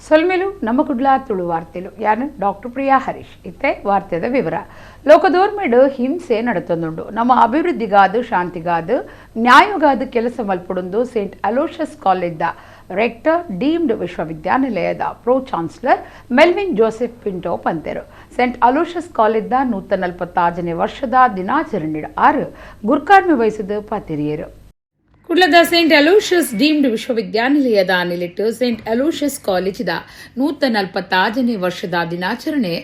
ಸೊಲ್ಮೆಲು ನಮ್ಮ ಕುಡ್ಲ ತುಳು ವಾರ್ತೆಲು ಯಾನು ಡಾಕ್ಟರ್ ಪ್ರಿಯಾ ಹರೀಶ್ ಇತ್ತೆ ವಾರ್ತೆದ ವಿವರ ಲೋಕದೋರ್ಮೆಡು ಹಿಂಸೆ ನಡತೊಂದುಂಡು ನಮ್ಮ ಅಭಿವೃದ್ಧಿಗಾದು ಶಾಂತಿಗಾದು ನ್ಯಾಯಗಾದು ಕೆಲಸ ಮಲ್ಪಡುಂದು ಸೇಂಟ್ ಅಲೋಷಿಯಸ್ ಕಾಲೇಜ್ದ ರೆಕ್ಟರ್ ಡೀಮ್ಡ್ ವಿಶ್ವವಿದ್ಯಾನಿಲಯದ pro chancellor Melvin Joseph Pinto ಪಂತೆರು ಸೇಂಟ್ ಅಲೋಷಿಯಸ್ ಕಾಲೇಜ್ದ 146ನೇ ವರ್ಷದ ದಿನಾಚರಣೆ ಗುರ್ಕಾರ್ಮಿ ವಹಿಸಿದ ಪಾತಿರಿಯರು ಕುಡ್ಲದ ಸೇಂಟ್ ಅಲೋಷಿಯಸ್ ಡೀಮ್ಡ್ ವಿಶ್ವವಿದ್ಯಾನಿಲಯದ ನಿಲಿಟ್ಟು ಸೇಂಟ್ ಅಲೋಷಿಯಸ್ ಕಾಲೇಜಿದ 146ನೇ ವರ್ಷದ ದಿನಾಚರಣೆ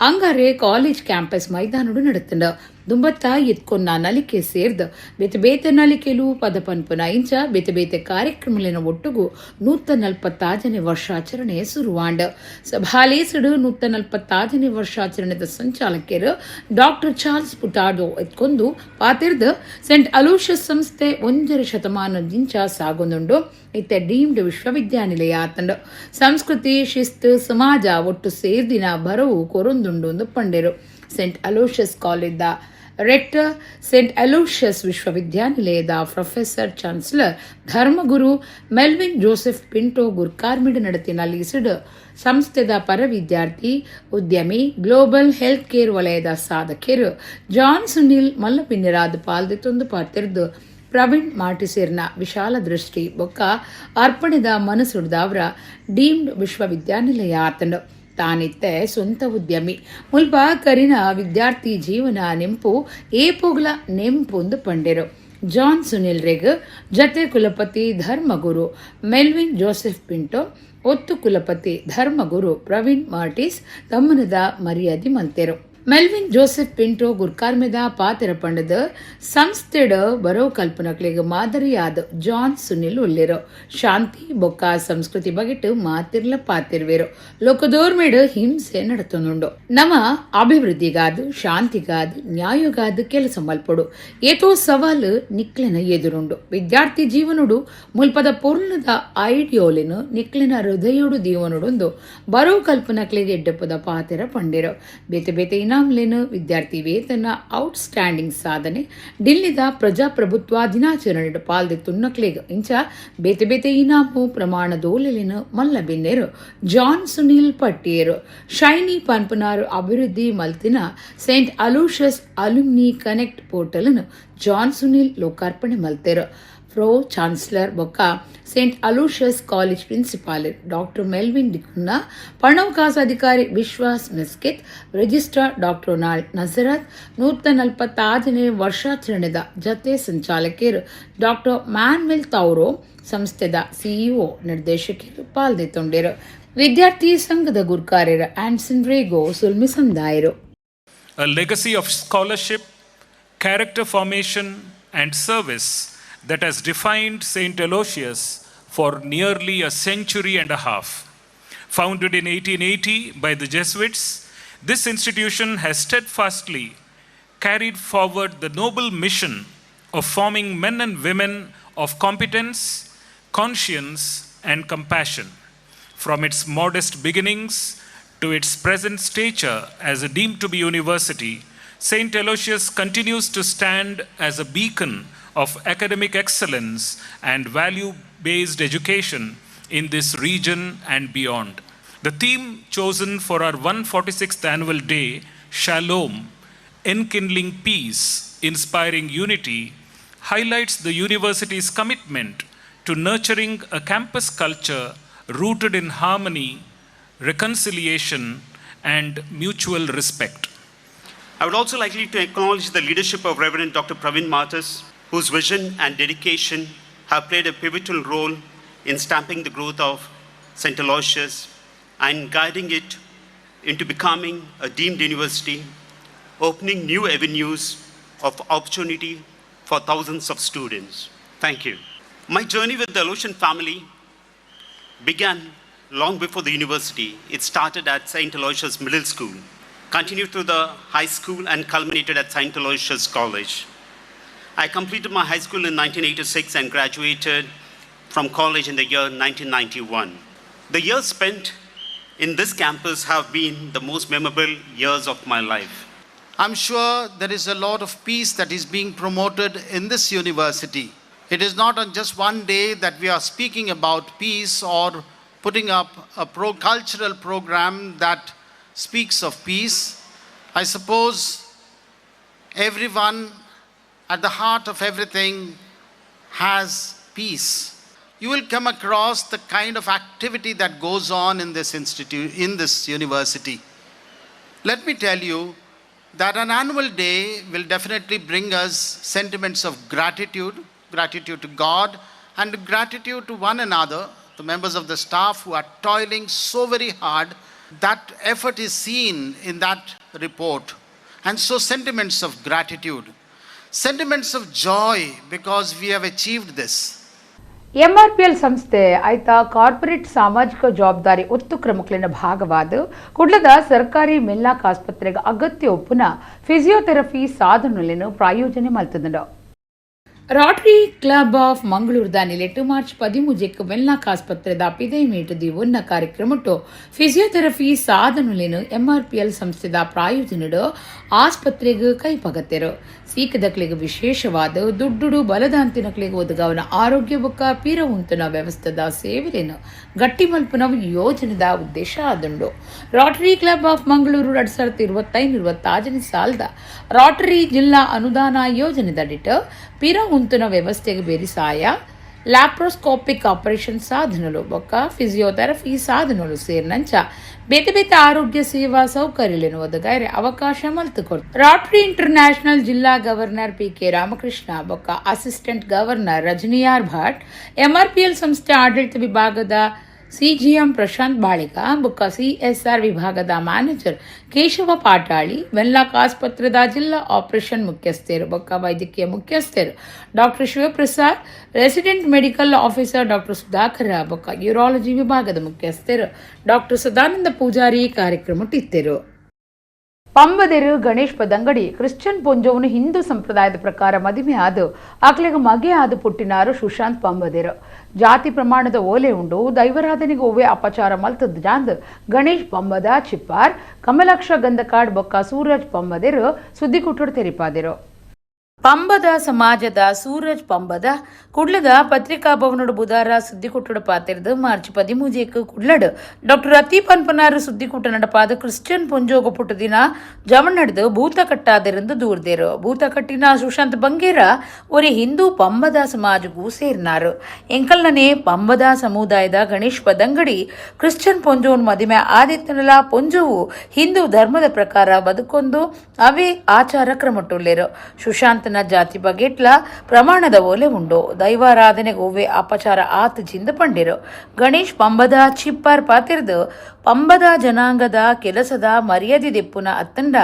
ಅಂಗಾರೆ ಕಾಲೇಜ್ ಕ್ಯಾಂಪಸ್ ಮೈದಾನಡು ನಡೆತಂಡ ದುಂಬತ್ತ ಎತ್ಕೊನ್ನ ನಲಿಕೆ ಸೇರ್ದ ಬೇತೆ ಬೇತೆ ನಲಿಕೆಲು ಪದ ಪನ್ಪುನ ಇಂಚ ಬೇತೆ ಬೇತೆ ಕಾರ್ಯಕ್ರಮಲಿನ ಒಟ್ಟುಗು 146ನೇ ವರ್ಷಾಚರಣೆ ಸುರುವಾಂಡ ಸಭಾಲೇಸಡು 146ನೇ ವರ್ಷಾಚರಣೆದ ಸಂಚಾಲಕರು ಡಾಕ್ಟರ್ ಚಾರ್ಲ್ಸ್ ಪುಟಾಡೋ ಎತ್ಕೊಂದು ಪಾತಿರ್ದ ಸೇಂಟ್ ಅಲೋಷಿಯಸ್ ಸಂಸ್ಥೆ 1 ಶತಮಾನದಿಂಚ ಸಾಗೊಂದುಂಡು ಇತ್ತೆ ಡೀಮ್ಡ್ ವಿಶ್ವವಿದ್ಯಾನಿಲಯ ಆತಂಡ ಸಂಸ್ಕೃತಿ ಶಿಸ್ತು ಸಮಾಜ ಒಟ್ಟು ಸೇರ್ದಿನ ಬರವು ಕೊರೊಂದುಂಡು ಪಂಡೆರು ಸೇಂಟ್ ಅಲೋಷಿಯಸ್ ಕಾಲೇಜ್ದ ರೆಕ್ಟರ್ ಸೇಂಟ್ ಅಲೋಷಿಯಸ್ ವಿಶ್ವವಿದ್ಯಾನಿಲಯದ ಪ್ರೊಫೆಸರ್ ಚಾನ್ಸಲರ್ ಧರ್ಮಗುರು ಮೆಲ್ವಿನ್ ಜೋಸೆಫ್ ಪಿಂಟೋ ಗುರ್ಕಾರ್ಮಿಡ್ ನಡತಿನಲ್ಲಿ ಇಸಿಡು ಸಂಸ್ಥೆದ ಪರ ವಿದ್ಯಾರ್ಥಿ ಉದ್ಯಮಿ ಗ್ಲೋಬಲ್ ಹೆಲ್ತ್ ಕೇರ್ ವಲಯದ ಸಾಧಕರು ಜಾನ್ ಸುನಿಲ್ ಮಲ್ಲಪಿನ್ನಿರಾದ ಪಾಲ್ದಿತ್ತೊಂದು ಪಾತಿರ್ದು ಪ್ರವೀಣ್ ಮಾಟಿಸೇರ್ನ ವಿಶಾಲ ದೃಷ್ಟಿ ಬೊಕ್ಕ ಅರ್ಪಣೆದ ಮನಸುಡ್ದವರ ಡೀಮ್ಡ್ ವಿಶ್ವವಿದ್ಯಾನಿಲಯ ಆತಂಡ ತಾನಿತ್ತೆ ಸ್ವಂತ ಉದ್ಯಮಿ ಮುಲ್ಪ ಕರಿನ ವಿದ್ಯಾರ್ಥಿ ಜೀವನ ನೆಂಪು ಏಪೋಗ್ಲ ನೆಂಪೊಂದು ಪಂಡೆರು ಜಾನ್ ಸುನಿಲ್ ರೆಗ್ ಜತೆ ಕುಲಪತಿ ಧರ್ಮಗುರು ಮೆಲ್ವಿನ್ ಜೋಸೆಫ್ ಪಿಂಟೋ ಒತ್ತು ಕುಲಪತಿ ಧರ್ಮಗುರು ಪ್ರವೀಣ್ ಮಾರ್ಟಿಸ್ ತಮ್ಮನದ ಮರ್ಯಾದೆ ಮಲ್ತೆರು ಮೆಲ್ವಿನ್ ಜೋಸೆಫ್ ಪಿಂಟೋ ಗುರ್ಕಾರ್ಮೆದ ಪಾತ್ರ ಪಂಡದ ಸಂಸ್ಥೆಡ ಬರೋ ಕಲ್ಪನಕ್ಲಿಗೆ ಮಾದರಿಯಾದ ಜಾನ್ ಸುನಿಲ್ ಉಳ್ಳಿರೋ ಶಾಂತಿ ಬೊಕ್ಕ ಸಂಸ್ಕೃತಿ ಬಗೆಟ್ಟು ಮಾತಿರ್ಲ ಪಾತಿರ್ವೇರು ಲೋಕದೋರ್ಮೆಡು ಹಿಂಸೆ ನಡತೊಂದುಂಡು ನಮ್ಮ ಅಭಿವೃದ್ಧಿಗಾದು ಶಾಂತಿಗಾದು ನ್ಯಾಯಗಾದು ಕೆಲಸ ಮಲ್ಪಡು ಏತೋ ಸವಾಲು ನಿಕ್ಲಿನ ಎದುರುಂಡು ವಿದ್ಯಾರ್ಥಿ ಜೀವನುಡು ಮುಲ್ಪದ ಪೂರ್ಣದ ಐಡಿಯೋಲಿನ ನಿಕ್ಲಿನ ಹೃದಯೋಡು ದೀವನುಡೊಂದು ಬರೋ ಕಲ್ಪನಕ್ಲಿಗೆ ಎಡ್ಡಪ್ಪದ ಪಾತಿರ ಪಂಡಿರೋ ಬೇತೆ ಬೇತೆ ಇನಾಮ್ಲೇನು ವಿದ್ಯಾರ್ಥಿ ವೇತನ ಔಟ್ಸ್ಟ್ಯಾಂಡಿಂಗ್ ಸಾಧನೆ ಡಿಲ್ಲಿದ ಪ್ರಜಾಪ್ರಭುತ್ವ ದಿನಾಚರಣೆ ಪಾಲ್ದಿತ್ತುನ್ನಕ್ಲೇಗ ಇಂಚ ಬೇತೆ ಬೇತೆ ಇನಾಮು ಪ್ರಮಾಣದೋಲೆಲಿನ ಮಲ್ಲ ಬಿನ್ನೇರು ಜಾನ್ ಸುನಿಲ್ ಪಟ್ಟಿಯರು ಶೈನಿ ಪನ್ಪನಾರು ಅಭಿವೃದ್ಧಿ ಮಲ್ತಿನ ಸೇಂಟ್ ಅಲೋಷಿಯಸ್ ಅಲ್ಯುಮ್ನಿ ಕನೆಕ್ಟ್ ಪೋರ್ಟಲ್ನು ಜಾನ್ ಸುನಿಲ್ ಲೋಕಾರ್ಪಣೆ ಮಲ್ತೇರು ಪ್ರೋ ಚಾನ್ಸಲರ್ ಬೊಕ್ಕ Saint Aloysius college principal doctor Melvin ಡಿಕುನ್ನ ಪಣವಕಾಸ ಅಧಿಕಾರಿ Vishwas Misquith registrar doctor Nazareth 146ನೇ ವರ್ಷಾಚರಣೆದ ಜತೆ ಸಂಚಾಲಕರು ಡಾಕ್ಟರ್ ಮ್ಯಾನ್ವೆಲ್ ತೌರೋ ಸಂಸ್ಥೆದ ಸಿಇಒ ನಿರ್ದೇಶಕರು ಪಾಲ್ದಿತ್ತೊಂಡರು ವಿದ್ಯಾರ್ಥಿ ಸಂಘದ ಗುರ್ಕಾರ್ಯರ ಆನ್ಸನ್ Rego ಸುಲ್ಮಿ ಸಂದಾಯರು A legacy of scholarship, character formation and service that has defined St. Aloysius for nearly a century and a half. Founded in 1880 by the Jesuits, this institution has steadfastly carried forward the noble mission of forming men and women of competence, conscience, and compassion. From its modest beginnings to its present stature as a deemed to be university, St. Aloysius continues to stand as a beacon of academic excellence and value-based education in this region and beyond. The theme chosen for our 146th annual day, Shalom, Enkindling Peace, Inspiring Unity, highlights the university's commitment to nurturing a campus culture rooted in harmony, reconciliation, and mutual respect. I would also like to acknowledge the leadership of Reverend Dr. Praveen Martis, whose vision and dedication have played a pivotal role in stamping the growth of St. Aloysius and guiding it into becoming a deemed university, opening new avenues of opportunity for thousands of students. Thank you. My journey with the Aloysian family began long before the university. It started at St. Aloysius Middle School, continued through the high school and culminated at St. Aloysius College. I completed my high school in 1986 and graduated from college in the year 1991. The years spent in this campus have been the most memorable years of my life. I'm sure there is a lot of peace that is being promoted in this university. It is not on just one day that we are speaking about peace or putting up a cultural program that speaks of peace. I suppose everyone at the heart of everything has peace. You will come across the kind of activity that goes on in this in this university. Let me tell you that an annual day will definitely bring us sentiments of gratitude to God and gratitude to one another, the members of the staff who are toiling so very hard. That effort is seen in that report. And so sentiments of gratitude, sentiments of joy because we have achieved this. MRPL ಸಂಸ್ಥೆ ಆಯ್ತಾ corporate ಸಾಮಾಜಿಕ ಜವಾಬ್ದಾರಿ ಒತ್ತು ಕ್ರಮಗಳಿನ ಭಾಗವಾದ ಕುಡ್ಲದ ಸರ್ಕಾರಿ ಮೆಲ್ಲಾಕ್ ಆಸ್ಪತ್ರೆಗೆ ಅಗತ್ಯ ಒಪ್ಪುನ ಫಿಸಿಯೋಥೆರಪಿ ಸಾಧನಗಳನ್ನು ಪ್ರಾಯೋಜನೆ ಮಾಡ್ತದ ರೋಟರಿ ಕ್ಲಬ್ ಆಫ್ ಮಂಗಳೂರು ದಾನಿಲೆ 8 ಮಾರ್ಚ್ 13 ಮೆಲ್ಲಾಕ್ ಆಸ್ಪತ್ರೆದ ಪಿದೈಮೇಟದಿ ಒನ್ನ ಕಾರ್ಯಕ್ರಮಟ್ಟು ಫಿಸಿಯೋಥೆರಪಿ ಸಾಧನಗಳನ್ನು ಎಂಆರ್ಪಿಎಲ್ ಸಂಸ್ಥೆದ ಪ್ರಾಯೋಜನೆಡು ಆಸ್ಪತ್ರೆಗೆ ಕೈಪಗತ್ತೆರು ಸೀಕದಕ್ಲಿಗೆ ವಿಶೇಷವಾದ ದುಡ್ಡುಡು ಬಲದಾಂತಿನಕ್ಲಿಗೆ ಒದಗಾವನ ಆರೋಗ್ಯ ಬೊಕ್ಕ ಪೀರ ಉಂತನ ವ್ಯವಸ್ಥೆದ ಸೇವೆಯನ್ನು ಗಟ್ಟಿ ಮಲ್ಪನ ಯೋಜನೆದ ಉದ್ದೇಶ ಆದುಂಡು ರೋಟರಿ ಕ್ಲಬ್ ಆಫ್ ಮಂಗಳೂರು 2025-26 ಸಾಲದ ರೋಟರಿ ಜಿಲ್ಲಾ ಅನುದಾನ ಯೋಜನೆದಡಿಟ ಪೀರ ಉಂತನ ವ್ಯವಸ್ಥೆಗೆ ಬೇರಿಸಾಯ ಲ್ಯಾಪ್ರೋಸ್ಕೋಪಿಕ್ ಆಪರೇಷನ್ ಸಾಧನలు ಬೊಕ್ಕ ಫಿಸಿಯೋಥೆರಪಿ ಸಾಧನలు ಸೇರಿನಂಚ ಬೇತೆ ಬೇತೆ ಆರೋಗ್ಯ ಸೇವಾ ಸೌಕರ್ಯಗಳನ್ನು ಒದಗಾಯರೆ ಅವಕಾಶ ಮಲ್ತುಕೊಡ್ತು ರೋಟರಿ ಇಂಟರ್ನ್ಯಾಷನಲ್ ಜಿಲ್ಲಾ ಗವರ್ನರ್ ಪಿ.ಕೆ. ರಾಮಕೃಷ್ಣ ಬೊಕ್ಕ ಅಸಿಸ್ಟೆಂಟ್ ಗವರ್ನರ್ ರಜನಿಯಾರ್ ಭಟ್ ಎಂಆರ್ಪಿಎಲ್ ಸಂಸ್ಥೆ ಆಡಳಿತ ವಿಭಾಗದ ಸಿಜಿಎಂ ಪ್ರಶಾಂತ್ ಬಾಳಿಕ ಬೊಕ್ಕ ಸಿಎಸ್ಆರ್ ವಿಭಾಗದ ಮ್ಯಾನೇಜರ್ ಕೇಶವ ಪಾಟಾಳಿ ಮೆಲ್ಲಾಕ್ ಆಸ್ಪತ್ರೆದ ಜಿಲ್ಲಾ ಆಪರೇಷನ್ ಮುಖ್ಯಸ್ಥರು ಬೊಕ್ಕ ವೈದ್ಯಕೀಯ ಮುಖ್ಯಸ್ಥರು doctor Shivaprasad resident medical officer doctor Sudhakar ಬೊಕ್ಕ ಯೂರಾಲಜಿ ವಿಭಾಗದ ಮುಖ್ಯಸ್ಥರು ಡಾಕ್ಟರ್ ಸದಾನಂದ ಪೂಜಾರಿ ಕಾರ್ಯಕ್ರಮಟ್ಟಿದ್ದರು ಪಂಬದೆರು ಗಣೇಶ್ ಪದಂಗಡಿ ಕ್ರಿಶ್ಚಿಯನ್ ಪೊಂಜೋವನು ಹಿಂದೂ ಸಂಪ್ರದಾಯದ ಪ್ರಕಾರ ಮದುವೆ ಆದು ಆಕ್ಲೆಗೆ ಮಗೆ ಆದು ಪುಟ್ಟಿನಾರು ಸುಶಾಂತ್ ಪಂಬದೆರು ಜಾತಿ ಪ್ರಮಾಣದ ಓಲೆ ಉಂಡು ದೈವರಾಧನೆಗೆ ಒವ್ವೆ ಅಪಚಾರ ಮಲ್ತದ ಜಾಂದ್ ಗಣೇಶ್ ಪಂಬದ ಚಿಪ್ಪಾರ್ ಕಮಲಾಕ್ಷ ಗಂಧಕಾಡ್ ಬೊಕ್ಕ ಸೂರಜ್ ಪಂಬದೆರು ಸುದ್ದಿಕುಟ್ಟುಡು ತೆರಿಪಾದೆರು ಪಂಬದ ಸಮಾಜದ ಸೂರಜ್ ಪಂಬದ ಕುಡ್ಲದ ಪತ್ರಿಕಾ ಭವನಡು ಬುಧಾರ ಸುದ್ದಿಕುಟ್ಟುಡು ಪಾತಿರ್ದು ಮಾರ್ಚ್ 13 ಕುಡ್ಲಡು ಡಾಕ್ಟರ್ ಅತಿ ಪನ್ಪನಾರು ಸುದ್ದಿಕುಟ್ಟ ನಡಪಾದ ಕ್ರಿಶ್ಚಿಯನ್ ಪೊಂಜೋಗ ಪುಟ್ಟು ದಿನ ಜವನ್ ನಡೆದು ಭೂತ ಕಟ್ಟಾದಿರಂದು ದೂರ್ದೇರು ಭೂತ ಕಟ್ಟಿನ ಸುಶಾಂತ್ ಬಂಗೇರ ಒರಿ ಹಿಂದೂ ಪಂಬದ ಸಮಾಜಗೂ ಸೇರ್ನಾರು ಎಂಕಲ್ನನೆ ಪಂಬದ ಸಮುದಾಯದ ಗಣೇಶ್ ಪದಂಗಡಿ ಕ್ರಿಶ್ಚಿಯನ್ ಪೊಂಜೋನ್ ಮದಿಮೆ ಆದಿತ್ಯನಲ ಪೊಂಜೋವು ಹಿಂದೂ ಧರ್ಮದ ಪ್ರಕಾರ ಬದುಕೊಂದು ಅವೇ ಆಚಾರ ಕ್ರಮಟ್ಟುಲ್ಲೇರು ಸುಶಾಂತ್ ಜಾತಿ ಬಗೆಟ್ಲ ಪ್ರಮಾಣದ ಓಲೆ ಉಂಡು ದೈವಾರಾಧನೆಗೆ ಒವ್ವೆ ಅಪಚಾರ ಆತ ಜಿಂದ ಪಂಡಿರು ಗಣೇಶ್ ಪಂಬದ ಚಿಪ್ಪಾರ್ ಪಾತಿರ್ದು ಪಂಬದ ಜನಾಂಗದ ಕೆಲಸದ ಮರ್ಯಾದೆ ದೆಪ್ಪುನ ಅತ್ತಂಡ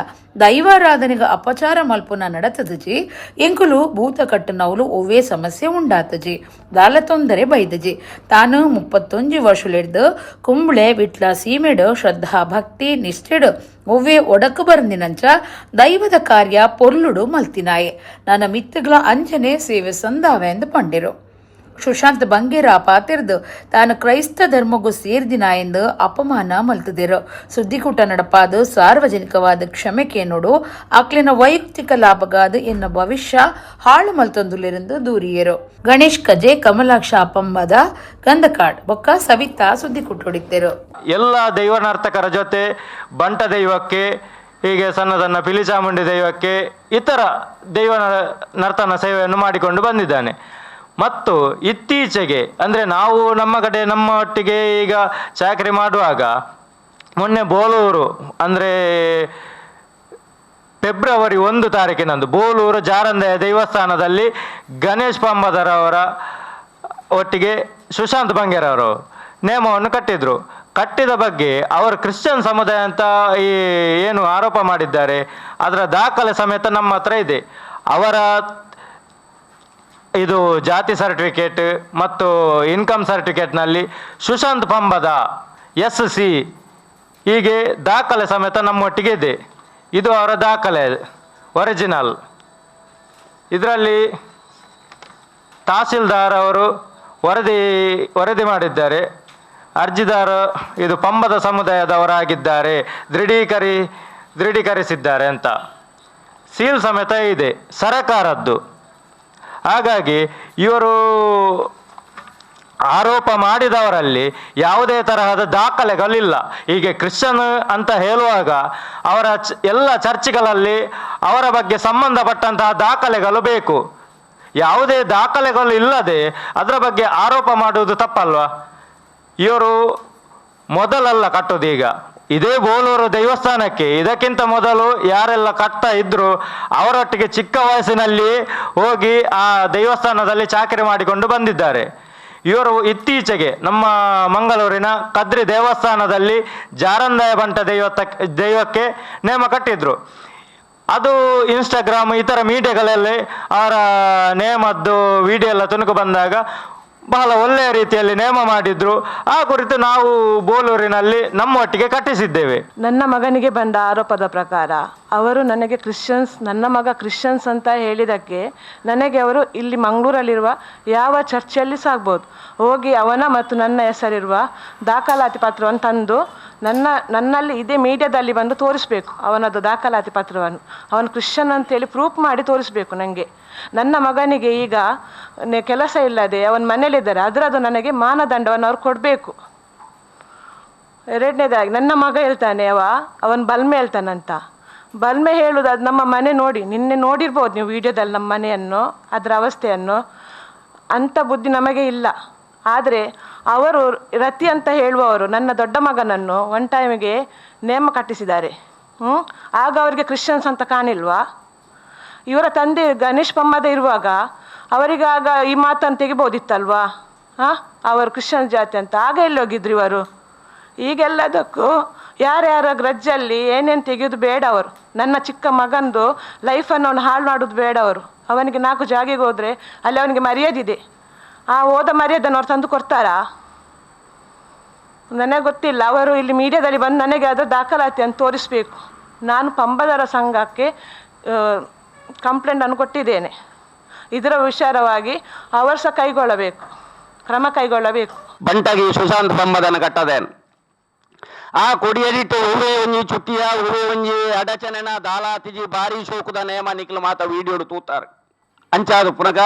ದೈವಾರಾಧನೆಗೆ ಅಪಚಾರ ಮಲ್ಪುನ ನಡತದಜಿ ಎಂಕುಲು ಭೂತ ಕಟ್ಟನವಲು ಒವ್ವೆ ಸಮಸ್ಯೆ ಉಂಡಾತಜಿ ದಾಲತೊಂದರೆ ಬೈದಜಿ ತಾನು 31 ವರ್ಷುಲೆಡ್ದು ಕುಂಬಳೆ ವಿಟ್ಲ ಸೀಮೆಡು ಶ್ರದ್ಧಾ ಭಕ್ತಿ ನಿಷ್ಠೆಡು ಒವ್ವೆ ಒಡಕು ಬರಂದಿನಂಚ ದೈವದ ಕಾರ್ಯ ಪೊರ್ಲುಡು ಮಲ್ತಿನಾಯೆ ನನ್ನ ಮಿತ್ತುಗಳ ಅಂಜನೆ ಸೇವೆ ಸಂದಾವೆ ಎಂದು ಪಂಡಿರು ಸುಶಾಂತ್ ಬಂಗೇರ ಪಾತಿರ್ದು ತಾನು ಕ್ರೈಸ್ತ ಧರ್ಮಗೂ ಸೇರ್ದಿನ ಎಂದು ಅಪಮಾನ ಮಲ್ತದಿರು ಸುದ್ದಿಕೂಟ ನಡಪಾದು ಸಾರ್ವಜನಿಕವಾದ ಕ್ಷಮೆಕೆ ನೋಡು ಆಕ್ಲಿನ ವೈಯಕ್ತಿಕ ಲಾಭಗಾದು ಎನ್ನ ಭವಿಷ್ಯ ಹಾಳು ಮಲ್ತೊಂದುಲಿருந்து ದೂರಿಯರು ಗಣೇಶ್ ಕಜೆ ಕಮಲಾಕ್ಷ ಪಂಬದ ಗಂಧಕಾಡ್ ಬೊಕ್ಕ ಸವಿತಾ ಸುದ್ದಿಕೂಟ ಹೊಡಿತೆರು ಎಲ್ಲ ದೈವ ನರ್ತಕರ ಜೊತೆ ಬಂಟ ದೈವಕ್ಕೆ ಹೀಗೆ ಸಣ್ಣ ಸಣ್ಣ ಪಿಲಿಚಾಮುಂಡಿ ದೈವಕ್ಕೆ ಇತರ ದೈವ ನರ್ತನ ಸೇವೆಯನ್ನು ಮಾಡಿಕೊಂಡು ಬಂದಿದ್ದಾನೆ. ಮತ್ತು ಇತ್ತೀಚೆಗೆ ಅಂದರೆ ನಾವು ನಮ್ಮ ಕಡೆ ನಮ್ಮ ಒಟ್ಟಿಗೆ ಈಗ ಚಾಕರಿ ಮಾಡುವಾಗ ಮೊನ್ನೆ ಬೋಲೂರು ಅಂದರೆ ಫೆಬ್ರವರಿ 1 ತಾರೀಕಿನಂದು ಬೋಲೂರು ಜಾರಂದೆಯ ದೇವಸ್ಥಾನದಲ್ಲಿ ಗಣೇಶ್ ಪಂಬದರವರ ಒಟ್ಟಿಗೆ ಸುಶಾಂತ್ ಬಂಗೇರವರು ನೇಮವನ್ನು ಕಟ್ಟಿದರು. ಕಟ್ಟಿದ ಬಗ್ಗೆ ಅವರು ಕ್ರಿಶ್ಚಿಯನ್ ಸಮುದಾಯ ಅಂತ ಏನು ಆರೋಪ ಮಾಡಿದ್ದಾರೆ ಅದರ ದಾಖಲೆ ಸಮೇತ ನಮ್ಮ ಹತ್ರ ಇದೆ. ಅವರ ಇದು ಜಾತಿ ಸರ್ಟಿಫಿಕೇಟ್ ಮತ್ತು ಇನ್ಕಮ್ ಸರ್ಟಿಫಿಕೇಟ್ನಲ್ಲಿ ಸುಶಾಂತ್ ಪಂಬದ SC ಹೀಗೆ ದಾಖಲೆ ಸಮೇತ ನಮ್ಮೊಟ್ಟಿಗೆ ಇದೆ. ಇದು ಅವರ ದಾಖಲೆ ಒರಿಜಿನಲ್. ಇದರಲ್ಲಿ ತಹಸೀಲ್ದಾರ್ ಅವರು ವರದಿ ಮಾಡಿದ್ದಾರೆ. ಅರ್ಜಿದಾರ ಇದು ಪಂಬದ ಸಮುದಾಯದವರಾಗಿದ್ದಾರೆ ದೃಢೀಕರಿಸಿದ್ದಾರೆ ಅಂತ ಸೀಲ್ ಸಮೇತ ಇದೆ ಸರಕಾರದ್ದು. ಹಾಗಾಗಿ ಇವರು ಆರೋಪ ಮಾಡಿದವರಲ್ಲಿ ಯಾವುದೇ ತರಹದ ದಾಖಲೆಗಳಿಲ್ಲ. ಹೀಗೆ ಕ್ರಿಶ್ಚಿಯನ್ ಅಂತ ಹೇಳುವಾಗ ಅವರ ಎಲ್ಲ ಚರ್ಚ್ಗಳಲ್ಲಿ ಅವರ ಬಗ್ಗೆ ಸಂಬಂಧಪಟ್ಟಂತಹ ದಾಖಲೆಗಳು ಬೇಕು. ಯಾವುದೇ ದಾಖಲೆಗಳು ಇಲ್ಲದೆ ಅದರ ಬಗ್ಗೆ ಆರೋಪ ಮಾಡುವುದು ತಪ್ಪಲ್ವಾ? ಇವರು ಮೊದಲಲ್ಲ ಕಟ್ಟೋದು. ಈಗ ಇದೇ ಬೋಲೂರು ದೇವಸ್ಥಾನಕ್ಕೆ ಇದಕ್ಕಿಂತ ಮೊದಲು ಯಾರೆಲ್ಲ ಕಟ್ತಾ ಇದ್ರು ಅವರೊಟ್ಟಿಗೆ ಚಿಕ್ಕ ವಯಸ್ಸಿನಲ್ಲಿ ಹೋಗಿ ಆ ದೇವಸ್ಥಾನದಲ್ಲಿ ಚಾಕರಿ ಮಾಡಿಕೊಂಡು ಬಂದಿದ್ದಾರೆ. ಇವರು ಇತ್ತೀಚೆಗೆ ನಮ್ಮ ಮಂಗಳೂರಿನ ಕದ್ರಿ ದೇವಸ್ಥಾನದಲ್ಲಿ ಜಾರಂದಾಯ ಬಂಟ ದೈವಕ್ಕೆ ನೇಮ ಕಟ್ಟಿದ್ರು. ಅದು ಇನ್ಸ್ಟಾಗ್ರಾಮ್ ಇತರ ಮೀಡಿಯಾಗಳಲ್ಲಿ ಅವರ ನೇಮದ್ದು ವಿಡಿಯೋ ಎಲ್ಲ ತುಣುಕು ಬಂದಾಗ ಬಹಳ ಒಳ್ಳೆಯ ರೀತಿಯಲ್ಲಿ ನೇಮ ಮಾಡಿದ್ರು. ಆ ಕುರಿತು ನಾವು ಬೋಲೂರಿನಲ್ಲಿ ನಮ್ಮೊಟ್ಟಿಗೆ ಕಟ್ಟಿಸಿದ್ದೇವೆ. ನನ್ನ ಮಗನಿಗೆ ಬಂದ ಆರೋಪದ ಪ್ರಕಾರ ಅವರು ನನಗೆ ನನ್ನ ಮಗ ಕ್ರಿಶ್ಚಿಯನ್ಸ್ ಅಂತ ಹೇಳಿದ್ದಕ್ಕೆ ನನಗೆ ಅವರು ಇಲ್ಲಿ ಮಂಗಳೂರಲ್ಲಿರುವ ಯಾವ ಚರ್ಚಲ್ಲಿ ಸಾಗ್ಬೋದು ಹೋಗಿ ಅವನ ಮತ್ತು ನನ್ನ ಹೆಸರಿರುವ ದಾಖಲಾತಿ ಪತ್ರವನ್ನು ತಂದು ನನ್ನಲ್ಲಿ ಇದೇ ಮೀಡಿಯಾದಲ್ಲಿ ಬಂದು ತೋರಿಸ್ಬೇಕು. ಅವನದ್ದು ದಾಖಲಾತಿ ಪತ್ರವನ್ನು ಅವನು ಕ್ರಿಶ್ಚಿಯನ್ ಅಂತೇಳಿ ಪ್ರೂಫ್ ಮಾಡಿ ತೋರಿಸ್ಬೇಕು ನನಗೆ. ನನ್ನ ಮಗನಿಗೆ ಈಗ ಕೆಲಸ ಇಲ್ಲದೆ ಅವನ ಮನೇಲಿದ್ದಾರೆ, ಅದರದ್ದು ನನಗೆ ಮಾನದಂಡವನ್ನು ಅವ್ರು ಕೊಡಬೇಕು. ಎರಡನೇದಾಗಿ ನನ್ನ ಮಗ ಹೇಳ್ತಾನೆ ಅವನ ಬಲ್ಮೆ ಹೇಳ್ತಾನಂತ. ಬಲ್ಮೆ ಹೇಳುದು ಅದು ನಮ್ಮ ಮನೆ ನೋಡಿ, ನಿನ್ನೆ ನೋಡಿರ್ಬೋದು ನೀವು ವಿಡಿಯೋದಲ್ಲಿ ನಮ್ಮ ಮನೆಯನ್ನು, ಅದರ ಅವಸ್ಥೆಯನ್ನು. ಅಂಥ ಬುದ್ಧಿ ನಮಗೆ ಇಲ್ಲ. ಆದರೆ ಅವರು ರತಿ ಅಂತ ಹೇಳುವವರು ನನ್ನ ದೊಡ್ಡ ಮಗನನ್ನು ಒನ್ ಟೈಮಿಗೆ ನೇಮ ಕಟ್ಟಿಸಿದ್ದಾರೆ. ಆಗ ಅವರಿಗೆ ಕ್ರಿಶ್ಚಿಯನ್ಸ್ ಅಂತ ಕಾಣಿಲ್ವಾ? ಇವರ ತಂದೆ ಗಣೇಶ್ ಪಮ್ಮದ ಇರುವಾಗ ಅವರಿಗಾಗ ಈ ಮಾತನ್ನು ತೆಗಿಬೋದಿತ್ತಲ್ವಾ? ಅವರು ಕ್ರಿಶ್ಚಿಯನ್ ಜಾತಿ ಅಂತ. ಆಗ ಎಲ್ಲಿ ಹೋಗಿದ್ರು ಇವರು? ಈಗೆಲ್ಲದಕ್ಕೂ ಯಾರ್ಯಾರ ಗ್ರಜ್ಜಲ್ಲಿ ಏನೇನು ತೆಗೆಯೋದು ಬೇಡ. ಅವರು ನನ್ನ ಚಿಕ್ಕ ಮಗಂದು ಲೈಫನ್ನು ಅವನು ಹಾಳು ಮಾಡೋದು ಬೇಡ. ಅವನಿಗೆ 4 ಜಾಗೆಗೆ ಹೋದರೆ ಅಲ್ಲಿ ಅವನಿಗೆ ಮರ್ಯಾದಿದೆ. ಆ ಹೋದ ಮರ್ಯಾದನ್ನು ಅವ್ರು ತಂದು ಕೊಡ್ತಾರಾ? ನನಗೆ ಗೊತ್ತಿಲ್ಲ. ಅವರು ಇಲ್ಲಿ ಮೀಡಿಯಾದಲ್ಲಿ ಬಂದು ನನಗೆ ಅದರ ದಾಖಲಾತಿಯನ್ನು ತೋರಿಸಬೇಕು. ನಾನು ಪಂಬದರ ಸಂಘಕ್ಕೆ ಕಂಪ್ಲೇಂಟನ್ನು ಕೊಟ್ಟಿದ್ದೇನೆ. ಇದರ ವಿಚಾರವಾಗಿ ಅವರು ಸಹ ಕ್ರಮ ಕೈಗೊಳ್ಳಬೇಕು. ಬಂಟಗಿ ಸುಶಾಂತ್ ಪಂಬದನ ಕಟ್ಟದೇನು ಆ ಕೊಡಿಯರಿಟ್ಟು ಹೂವೆ ಒಂಜಿ ಚುಟ್ಟಿಯ ಹೂವೆ ಒಂಜಿ ಅಡಚನೆನ ದಾಲಾತಿಜಿ ಭಾರಿ ಶೋಕುದ ನೇಮ ನಿಕ್ಲು ಮಾತ ವಿಡಿಯೋಡು ತೂತಾರೆ ಅಂಚಾದು ಪುನಗ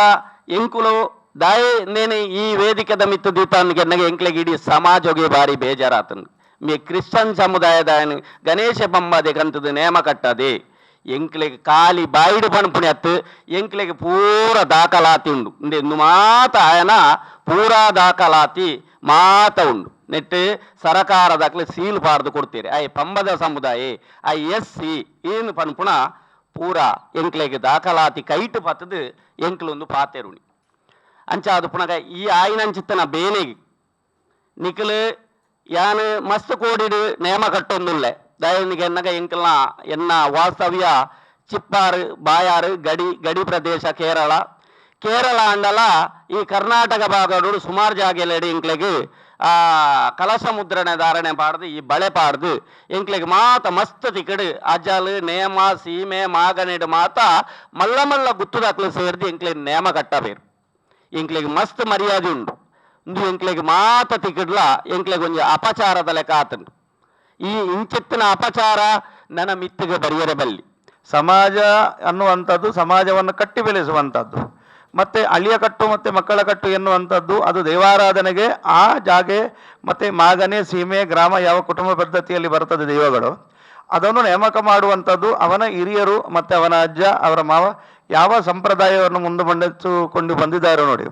ಎಂಕುಲು ದಾಯೆ ನೇನೆ ಈ ವೇದಿಕೆದ ಮಿತ್ತು ದೀತಾನ್ಗೆ ನನಗೆ ಎಂಕ್ಲೆಗೆ ಇಡೀ ಸಮಾಜಗೆ ಭಾರಿ ಬೇಜಾರಾತನು. ಮೀ ಕ್ರಿಶ್ಚಿಯನ್ ಸಮುದಾಯದ ಗಣೇಶ ಪಂಬದೆ ಕಂತದ ನೇಮ ಕಟ್ಟದೆ ಎಂಕ್ಲೆಗೆ ಖಾಲಿ ಬಾಯಿಡು ಪಣಪುಣಿ ಹತ್ತು ಎಂಕ್ಲೆಗೆ ಪೂರ ದಾಖಲಾತಿ ಉಂಡು. ಇಂದು ಮಾತ ಆಯನ ಪೂರಾ ದಾಖಲಾತಿ ಮಾತ ಉಂಡು. ನೆಟ್ಟು ಸರಕಾರದಾಗಲೇ ಸೀಲ್ ಪಾರ್ದು ಕೊಡ್ತೀರಿ. ಐ ಪಂಬದ ಸಮುದಾಯ ಐ SC ಏನು ಪನ್ಪುಣ ಪೂರ ಎಂಕ್ಲೆಗೆ ದಾಖಲಾತಿ ಕೈಟು ಪತ್ತದು ಎಂಕ್ಲೊಂದು ಪಾತೆರುಣಿ ಅಂಚಾದು ಪುನಗ ಈ ಆಯ್ನಂಚಿತ್ತನ ಬೇನೆಗೆ ನಿಖಲು ಯಾನು ಮಸ್ತ್ ಕೋಡಿಡು ನೇಮ ಕಟ್ಟೊಂದುಲ್ಲೆ ದಯನಿಗೆ ಎನ್ನಗ ಎಂಕಲ್ನ ಎನ್ನ ವಾಸ್ತವ್ಯ ಚಿಪ್ಪಾರು ಬಾಯಾರು ಗಡಿ ಪ್ರದೇಶ ಕೇರಳ ಅಂಡಲ ಈ ಕರ್ನಾಟಕ ಭಾಗಡು ಸುಮಾರು ಜಾಗೆಲೆಡಿ ಎಂಕ್ಲೆಗೆ ಕಲಶ ಮುದ್ರಣೆ ಧಾರಣೆ ಪಾಡ್ದು ಈ ಬಳೆ ಪಾಡ್ದು ಎಂಕ್ಲೆಗೆ ಮಾತ ಮಸ್ತ್ ತಿಕಡು ಅಜಲ್ ನೇಮ ಸೀಮೆ ಮಾಗನೆಡು ಮಾತ ಮಲ್ಲ ಮಲ್ಲ ಗುತ್ತುದಾಕ್ಲು ಸೇರಿದು ಎಂಕ್ಲೆಗೆ ನೇಮ ಕಟ್ಟಬೇರು. ಎಂಕ್ಲೆಗೆ ಮಸ್ತ್ ಮರ್ಯಾದೆ ಉಂಡು. ಇಂದು ಎಂಕ್ಲೆಗೆ ಮಾತ ತಿಕಡ್ಲ ಎಂಕ್ಲೆಗೆ ಒಂಜಿ ಅಪಚಾರದ ಲೆಕ್ಕ ಆತುಂಡು. ಈ ಇಂಚಿತ್ತಿನ ಅಪಚಾರ ನನ್ನ ಮಿತ್ತಿಗೆ ಬರೆಯರೆ ಬಲ್ಲಿ. ಸಮಾಜ ಅನ್ನುವಂಥದ್ದು ಸಮಾಜವನ್ನು ಕಟ್ಟಿ ಬೆಳೆಸುವಂಥದ್ದು, ಮತ್ತು ಅಳಿಯ ಕಟ್ಟು ಮತ್ತು ಮಕ್ಕಳ ಕಟ್ಟು ಎನ್ನುವಂಥದ್ದು ಅದು ದೇವಾರಾಧನೆಗೆ ಆ ಜಾಗೆ ಮತ್ತು ಮಾಗನೆ ಸೀಮೆ ಗ್ರಾಮ ಯಾವ ಕುಟುಂಬ ಪದ್ಧತಿಯಲ್ಲಿ ಬರ್ತದೆ ದೈವಗಳು ಅದನ್ನು ನೇಮಕ ಮಾಡುವಂಥದ್ದು ಅವನ ಹಿರಿಯರು ಮತ್ತು ಅವನ ಅಜ್ಜ ಅವರ ಮಾವ ಯಾವ ಸಂಪ್ರದಾಯವನ್ನು ಮುಂದುವರೆಸಿಕೊಂಡು ಬಂದಿದ್ದಾರೆ ನೋಡಿ,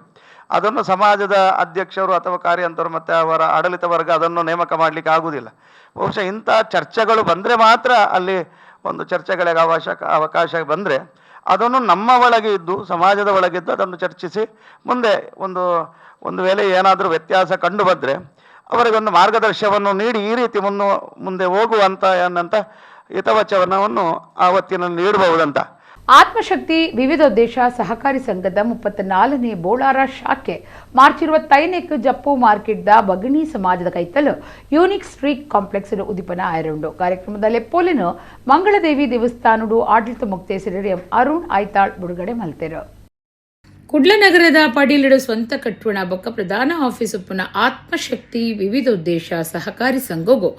ಅದನ್ನು ಸಮಾಜದ ಅಧ್ಯಕ್ಷರು ಅಥವಾ ಕಾರ್ಯಂತರು ಮತ್ತು ಅವರ ಆಡಳಿತ ವರ್ಗ ಅದನ್ನು ನೇಮಕ ಮಾಡಲಿಕ್ಕೆ ಆಗುವುದಿಲ್ಲ. ಬಹುಶಃ ಇಂಥ ಚರ್ಚೆಗಳು ಬಂದರೆ ಮಾತ್ರ ಅಲ್ಲಿ ಒಂದು ಚರ್ಚೆಗಳಿಗೆ ಅವಕಾಶ ಬಂದರೆ ಅದನ್ನು ನಮ್ಮ ಒಳಗೆ ಇದ್ದು ಸಮಾಜದ ಒಳಗಿದ್ದು ಅದನ್ನು ಚರ್ಚಿಸಿ ಮುಂದೆ ಒಂದು ವೇಳೆ ಏನಾದರೂ ವ್ಯತ್ಯಾಸ ಕಂಡು ಬಂದರೆ ಅವರಿಗೊಂದು ಮಾರ್ಗದರ್ಶನವನ್ನು ನೀಡಿ ಈ ರೀತಿ ಮುಂದೆ ಹೋಗುವಂಥ ಏನಂತ ಹಿತವಚನವನ್ನು ಆವತ್ತಿನಲ್ಲಿ ನೀಡಬಹುದಂತ. ಆತ್ಮಶಕ್ತಿ ವಿವಿಧೋದ್ದೇಶ ಸಹಕಾರಿ ಸಂಘದ 34ನೇ ಬೋಳಾರ ಶಾಖೆ ಮಾರ್ಚ್ 25 ಜಪ್ಪು ಮಾರ್ಕೆಟ್ದ ಬಗಣಿ ಸಮಾಜದ ಕೈತಲು ಯೂನಿಕ್ ಸ್ಟ್ರೀಟ್ ಕಾಂಪ್ಲೆಕ್ಸ್ ಉದಿಪನ ಆಯರುಂಡು. ಕಾರ್ಯಕ್ರಮದಲ್ಲಿ ಪೋಲಿನ ಮಂಗಳದೇವಿ ದೇವಸ್ಥಾನಡು ಆಡಳಿತ ಮುಕ್ತೇಸರಿ ಅರುಣ್ ಐತಾಳ್ ಬಿಡುಗಡೆ ಮಲ್ತೆರು. ಕುಡ್ಲನಗರದ ಪಾಟೀಲರು ಸ್ವಂತ ಕಟ್ಟುವಣ ಬೊಕ್ಕ ಪ್ರಧಾನ ಆಫೀಸ್ ಉಪ್ಪುನ ಆತ್ಮಶಕ್ತಿ ವಿವಿಧೋದ್ದೇಶ ಸಹಕಾರಿ ಸಂಘಗು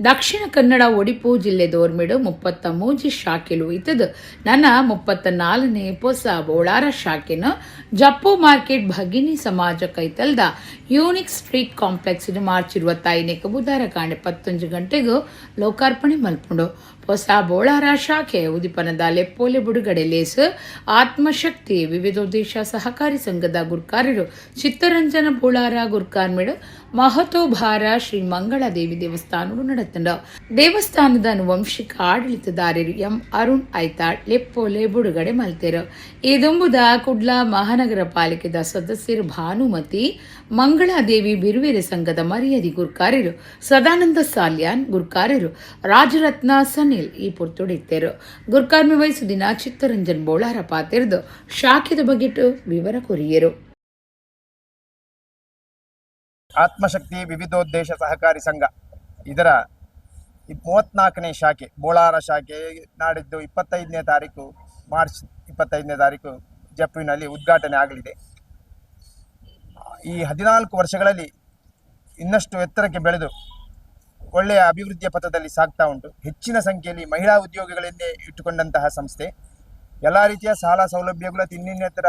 ದಕ್ಷಿಣ ಕನ್ನಡ ಒಡಿಪು ಜಿಲ್ಲೆ ದೋರ್ಮಿಡು 33 ಶಾಖೆಲು ಇತದು ನನ್ನ 34ನೇ ಹೊಸ ಬೋಳಾರ ಶಾಖೆನ ಜಪ್ಪು ಮಾರ್ಕೆಟ್ ಭಗಿನಿ ಸಮಾಜ ಕೈತಲ್ದ ಯೂನಿಕ್ ಸ್ಟ್ರೀಟ್ ಕಾಂಪ್ಲೆಕ್ಸ್ ಮಾರ್ಚ್ 25 ಬುಧವಾರ ಕಾಂಡೆ 11 ಗಂಟೆಗೂ ಲೋಕಾರ್ಪಣೆ ಮಲ್ಪುಂಡು. ಹೊಸ ಬೋಳಾರ ಶಾಖೆ ಉದಿಪನದ ಲೆಪ್ಪೋಲೆ ಬುಡುಗಡೆ ಲೇಸು ಆತ್ಮಶಕ್ತಿ ವಿವಿಧೋದ್ದೇಶ ಸಹಕಾರಿ ಸಂಘದ ಗುರ್ಕಾರರು ಚಿತ್ತರಂಜನ ಬೋಳಾರ ಗುರ್ಕಾರ್ಮಿಡು ಮಹತೋಭಾರ ಶ್ರೀ ಮಂಗಳಾದೇವಿ ದೇವಸ್ಥಾನಗಳು ನಡೆತಂಡ. ದೇವಸ್ಥಾನದ ಅನುವಂಶಿಕ ಆಡಳಿತದಾರರು ಎಂ ಅರುಣ್ ಐತಾಳ್ ಲೆಪ್ಪೋಲೆ ಬುಡುಗಡೆ ಮಲ್ತೇರು. ಇದೊಂಬುದ ಕುಡ್ಲ ಮಹಾನಗರ ಪಾಲಿಕೆದ ಸದಸ್ಯರು ಭಾನುಮತಿ ಮಂಗಳಾದೇವಿ ಬಿರುವೆರೆ ಸಂಘದ ಮರ್ಯಾದಿ ಗುರ್ಕಾರರು ಸದಾನಂದ ಸಾಲ್ಯಾನ್ ಗುರ್ಕಾರರು ರಾಜರತ್ನ ಸನಿಲ್ ಈ ಪುರ್ತುಡಿತ್ತೇರು. ಗುರ್ಕಾರ್ಮಿ ವಹಿಸುದಿನ ಚಿತ್ತರಂಜನ್ ಬೋಳಾರ ಪಾತೆರ್ದು ಶಾಖೆದ ಬಗೆಟು ವಿವರ ಕೊರಿಯರು. ಆತ್ಮಶಕ್ತಿ ವಿವಿಧೋದ್ದೇಶ ಸಹಕಾರಿ ಸಂಘ ಇದರ 34ನೇ ಶಾಖೆ ಬೋಳಾರ ಶಾಖೆ ನಾಡಿದ್ದು 25ನೇ ತಾರೀಕು ಮಾರ್ಚ್ 25ನೇ ತಾರೀಕು ಜಪ್ಪುವಿನಲ್ಲಿ ಉದ್ಘಾಟನೆ ಆಗಲಿದೆ. ಈ 14 ವರ್ಷಗಳಲ್ಲಿ ಇನ್ನಷ್ಟು ಎತ್ತರಕ್ಕೆ ಬೆಳೆದು ಒಳ್ಳೆಯ ಅಭಿವೃದ್ಧಿಯ ಪಥದಲ್ಲಿ ಸಾಗ್ತಾ ಉಂಟು. ಹೆಚ್ಚಿನ ಸಂಖ್ಯೆಯಲ್ಲಿ ಮಹಿಳಾ ಉದ್ಯೋಗಿಗಳನ್ನೇ ಇಟ್ಟುಕೊಂಡಂತಹ ಸಂಸ್ಥೆ ಎಲ್ಲ ರೀತಿಯ ಸಾಲ ಸೌಲಭ್ಯಗಳು ಇನ್ನಿತರ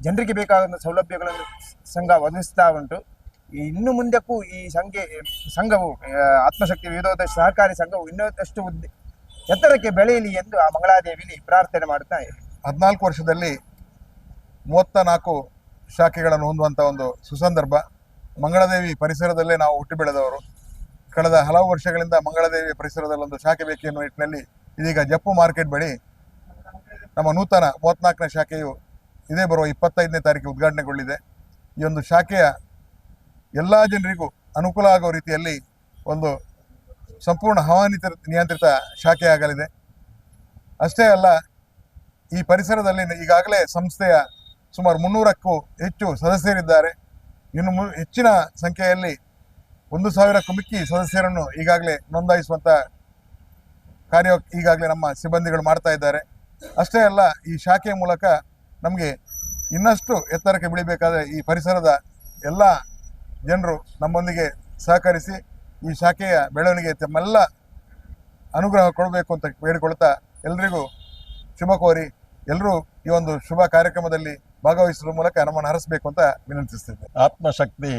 ಜನರಿಗೆ ಬೇಕಾದ ಸೌಲಭ್ಯಗಳನ್ನು ಸಂಘ ಒದಗಿಸ್ತಾ ಉಂಟು. ಇನ್ನು ಮುಂದಕ್ಕೂ ಈ ಸಂಘವು ಆತ್ಮಶಕ್ತಿ ವಿವಿಧೋದ್ದೇಶ ಸಹಕಾರಿ ಸಂಘವು ಇನ್ನಷ್ಟು ಎತ್ತರಕ್ಕೆ ಬೆಳೆಯಲಿ ಎಂದು ಆ ಮಂಗಳಾದೇವಿಲಿ ಪ್ರಾರ್ಥನೆ ಮಾಡ್ತಾ ಇದೆ. 14 ವರ್ಷದಲ್ಲಿ 34 ಶಾಖೆಗಳನ್ನು ಹೊಂದುವಂಥ ಒಂದು ಸುಸಂದರ್ಭ. ಮಂಗಳಾದೇವಿ ಪರಿಸರದಲ್ಲೇ ನಾವು ಹುಟ್ಟಿ ಬೆಳೆದವರು. ಕಳೆದ ಹಲವು ವರ್ಷಗಳಿಂದ ಮಂಗಳಾದೇವಿ ಪರಿಸರದಲ್ಲಿ ಒಂದು ಶಾಖೆ ಬೇಕೆನ್ನುವ ನಿಟ್ಟಿನಲ್ಲಿ ಇದೀಗ ಜಪ್ಪು ಮಾರ್ಕೆಟ್ ಬಳಿ ನಮ್ಮ ನೂತನ 34ನೇ ಶಾಖೆಯು ಇದೇ ಬರುವ 25ನೇ ತಾರೀಕು ಉದ್ಘಾಟನೆಗೊಳ್ಳಿದೆ. ಈ ಒಂದು ಶಾಖೆಯ ಎಲ್ಲ ಜನರಿಗೂ ಅನುಕೂಲ ಆಗುವ ರೀತಿಯಲ್ಲಿ ಒಂದು ಸಂಪೂರ್ಣ ನಿಯಂತ್ರಿತ ಶಾಖೆ ಆಗಲಿದೆ. ಅಷ್ಟೇ ಅಲ್ಲ, ಈ ಪರಿಸರದಲ್ಲಿ ಈಗಾಗಲೇ ಸಂಸ್ಥೆಯ ಸುಮಾರು 300ಕ್ಕೂ ಹೆಚ್ಚು ಸದಸ್ಯರಿದ್ದಾರೆ. ಇನ್ನು ಹೆಚ್ಚಿನ ಸಂಖ್ಯೆಯಲ್ಲಿ 1000ಕ್ಕೂ ಮಿಕ್ಕಿ ಸದಸ್ಯರನ್ನು ಈಗಾಗಲೇ ನೋಂದಾಯಿಸುವಂಥ ಕಾರ್ಯ ಈಗಾಗಲೇ ನಮ್ಮ ಸಿಬ್ಬಂದಿಗಳು ಮಾಡ್ತಾ ಇದ್ದಾರೆ. ಅಷ್ಟೇ ಅಲ್ಲ, ಈ ಶಾಖೆಯ ಮೂಲಕ ನಮಗೆ ಇನ್ನಷ್ಟು ಎತ್ತರಕ್ಕೆ ಬೆಳಿಬೇಕಾದರೆ ಈ ಪರಿಸರದ ಎಲ್ಲ ಜನರು ನಮ್ಮೊಂದಿಗೆ ಸಹಕರಿಸಿ ಈ ಶಾಖೆಯ ಬೆಳವಣಿಗೆ ತಮ್ಮೆಲ್ಲ ಅನುಗ್ರಹ ಕೊಡಬೇಕು ಅಂತ ಬೇಡಿಕೊಳ್ತಾ ಎಲ್ಲರಿಗೂ ಶುಭ ಕೋರಿ ಎಲ್ಲರೂ ಈ ಒಂದು ಶುಭ ಕಾರ್ಯಕ್ರಮದಲ್ಲಿ ಭಾಗವಹಿಸುವ ಮೂಲಕ ನಮ್ಮನ್ನು ಹರಿಸಬೇಕು ಅಂತ ವಿನಂತಿಸ್ತೇವೆ. ಆತ್ಮಶಕ್ತಿ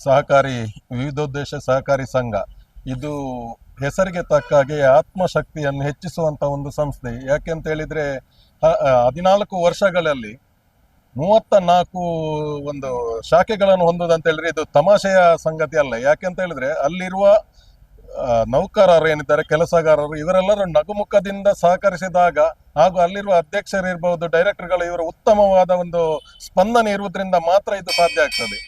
ಸಹಕಾರಿ ವಿವಿಧೋದ್ದೇಶ ಸಹಕಾರಿ ಸಂಘ ಇದು ಹೆಸರಿಗೆ ತಕ್ಕ ಹಾಗೆ ಆತ್ಮಶಕ್ತಿಯನ್ನು ಹೆಚ್ಚಿಸುವಂಥ ಒಂದು ಸಂಸ್ಥೆ. ಯಾಕೆಂತ ಹೇಳಿದರೆ 14 ವರ್ಷಗಳಲ್ಲಿ 34 ಒಂದು ಶಾಖೆಗಳನ್ನು ಹೊಂದುವುದಂತ ಹೇಳಿದ್ರೆ ಇದು ತಮಾಷೆಯ ಸಂಗತಿ ಅಲ್ಲ. ಯಾಕೆಂತ ಹೇಳಿದ್ರೆ ಅಲ್ಲಿರುವ ನೌಕರರು ಏನಿದ್ದಾರೆ, ಕೆಲಸಗಾರರು, ಇವರೆಲ್ಲರೂ ನಗುಮುಖದಿಂದ ಸಹಕರಿಸಿದಾಗ ಹಾಗೂ ಅಲ್ಲಿರುವ ಅಧ್ಯಕ್ಷರಿರ್ಬಹುದು, ಡೈರೆಕ್ಟರ್ಗಳು, ಇವರ ಉತ್ತಮವಾದ ಒಂದು ಸ್ಪಂದನೆ ಇರುವುದರಿಂದ ಮಾತ್ರ ಇದು ಸಾಧ್ಯ ಆಗ್ತದೆ.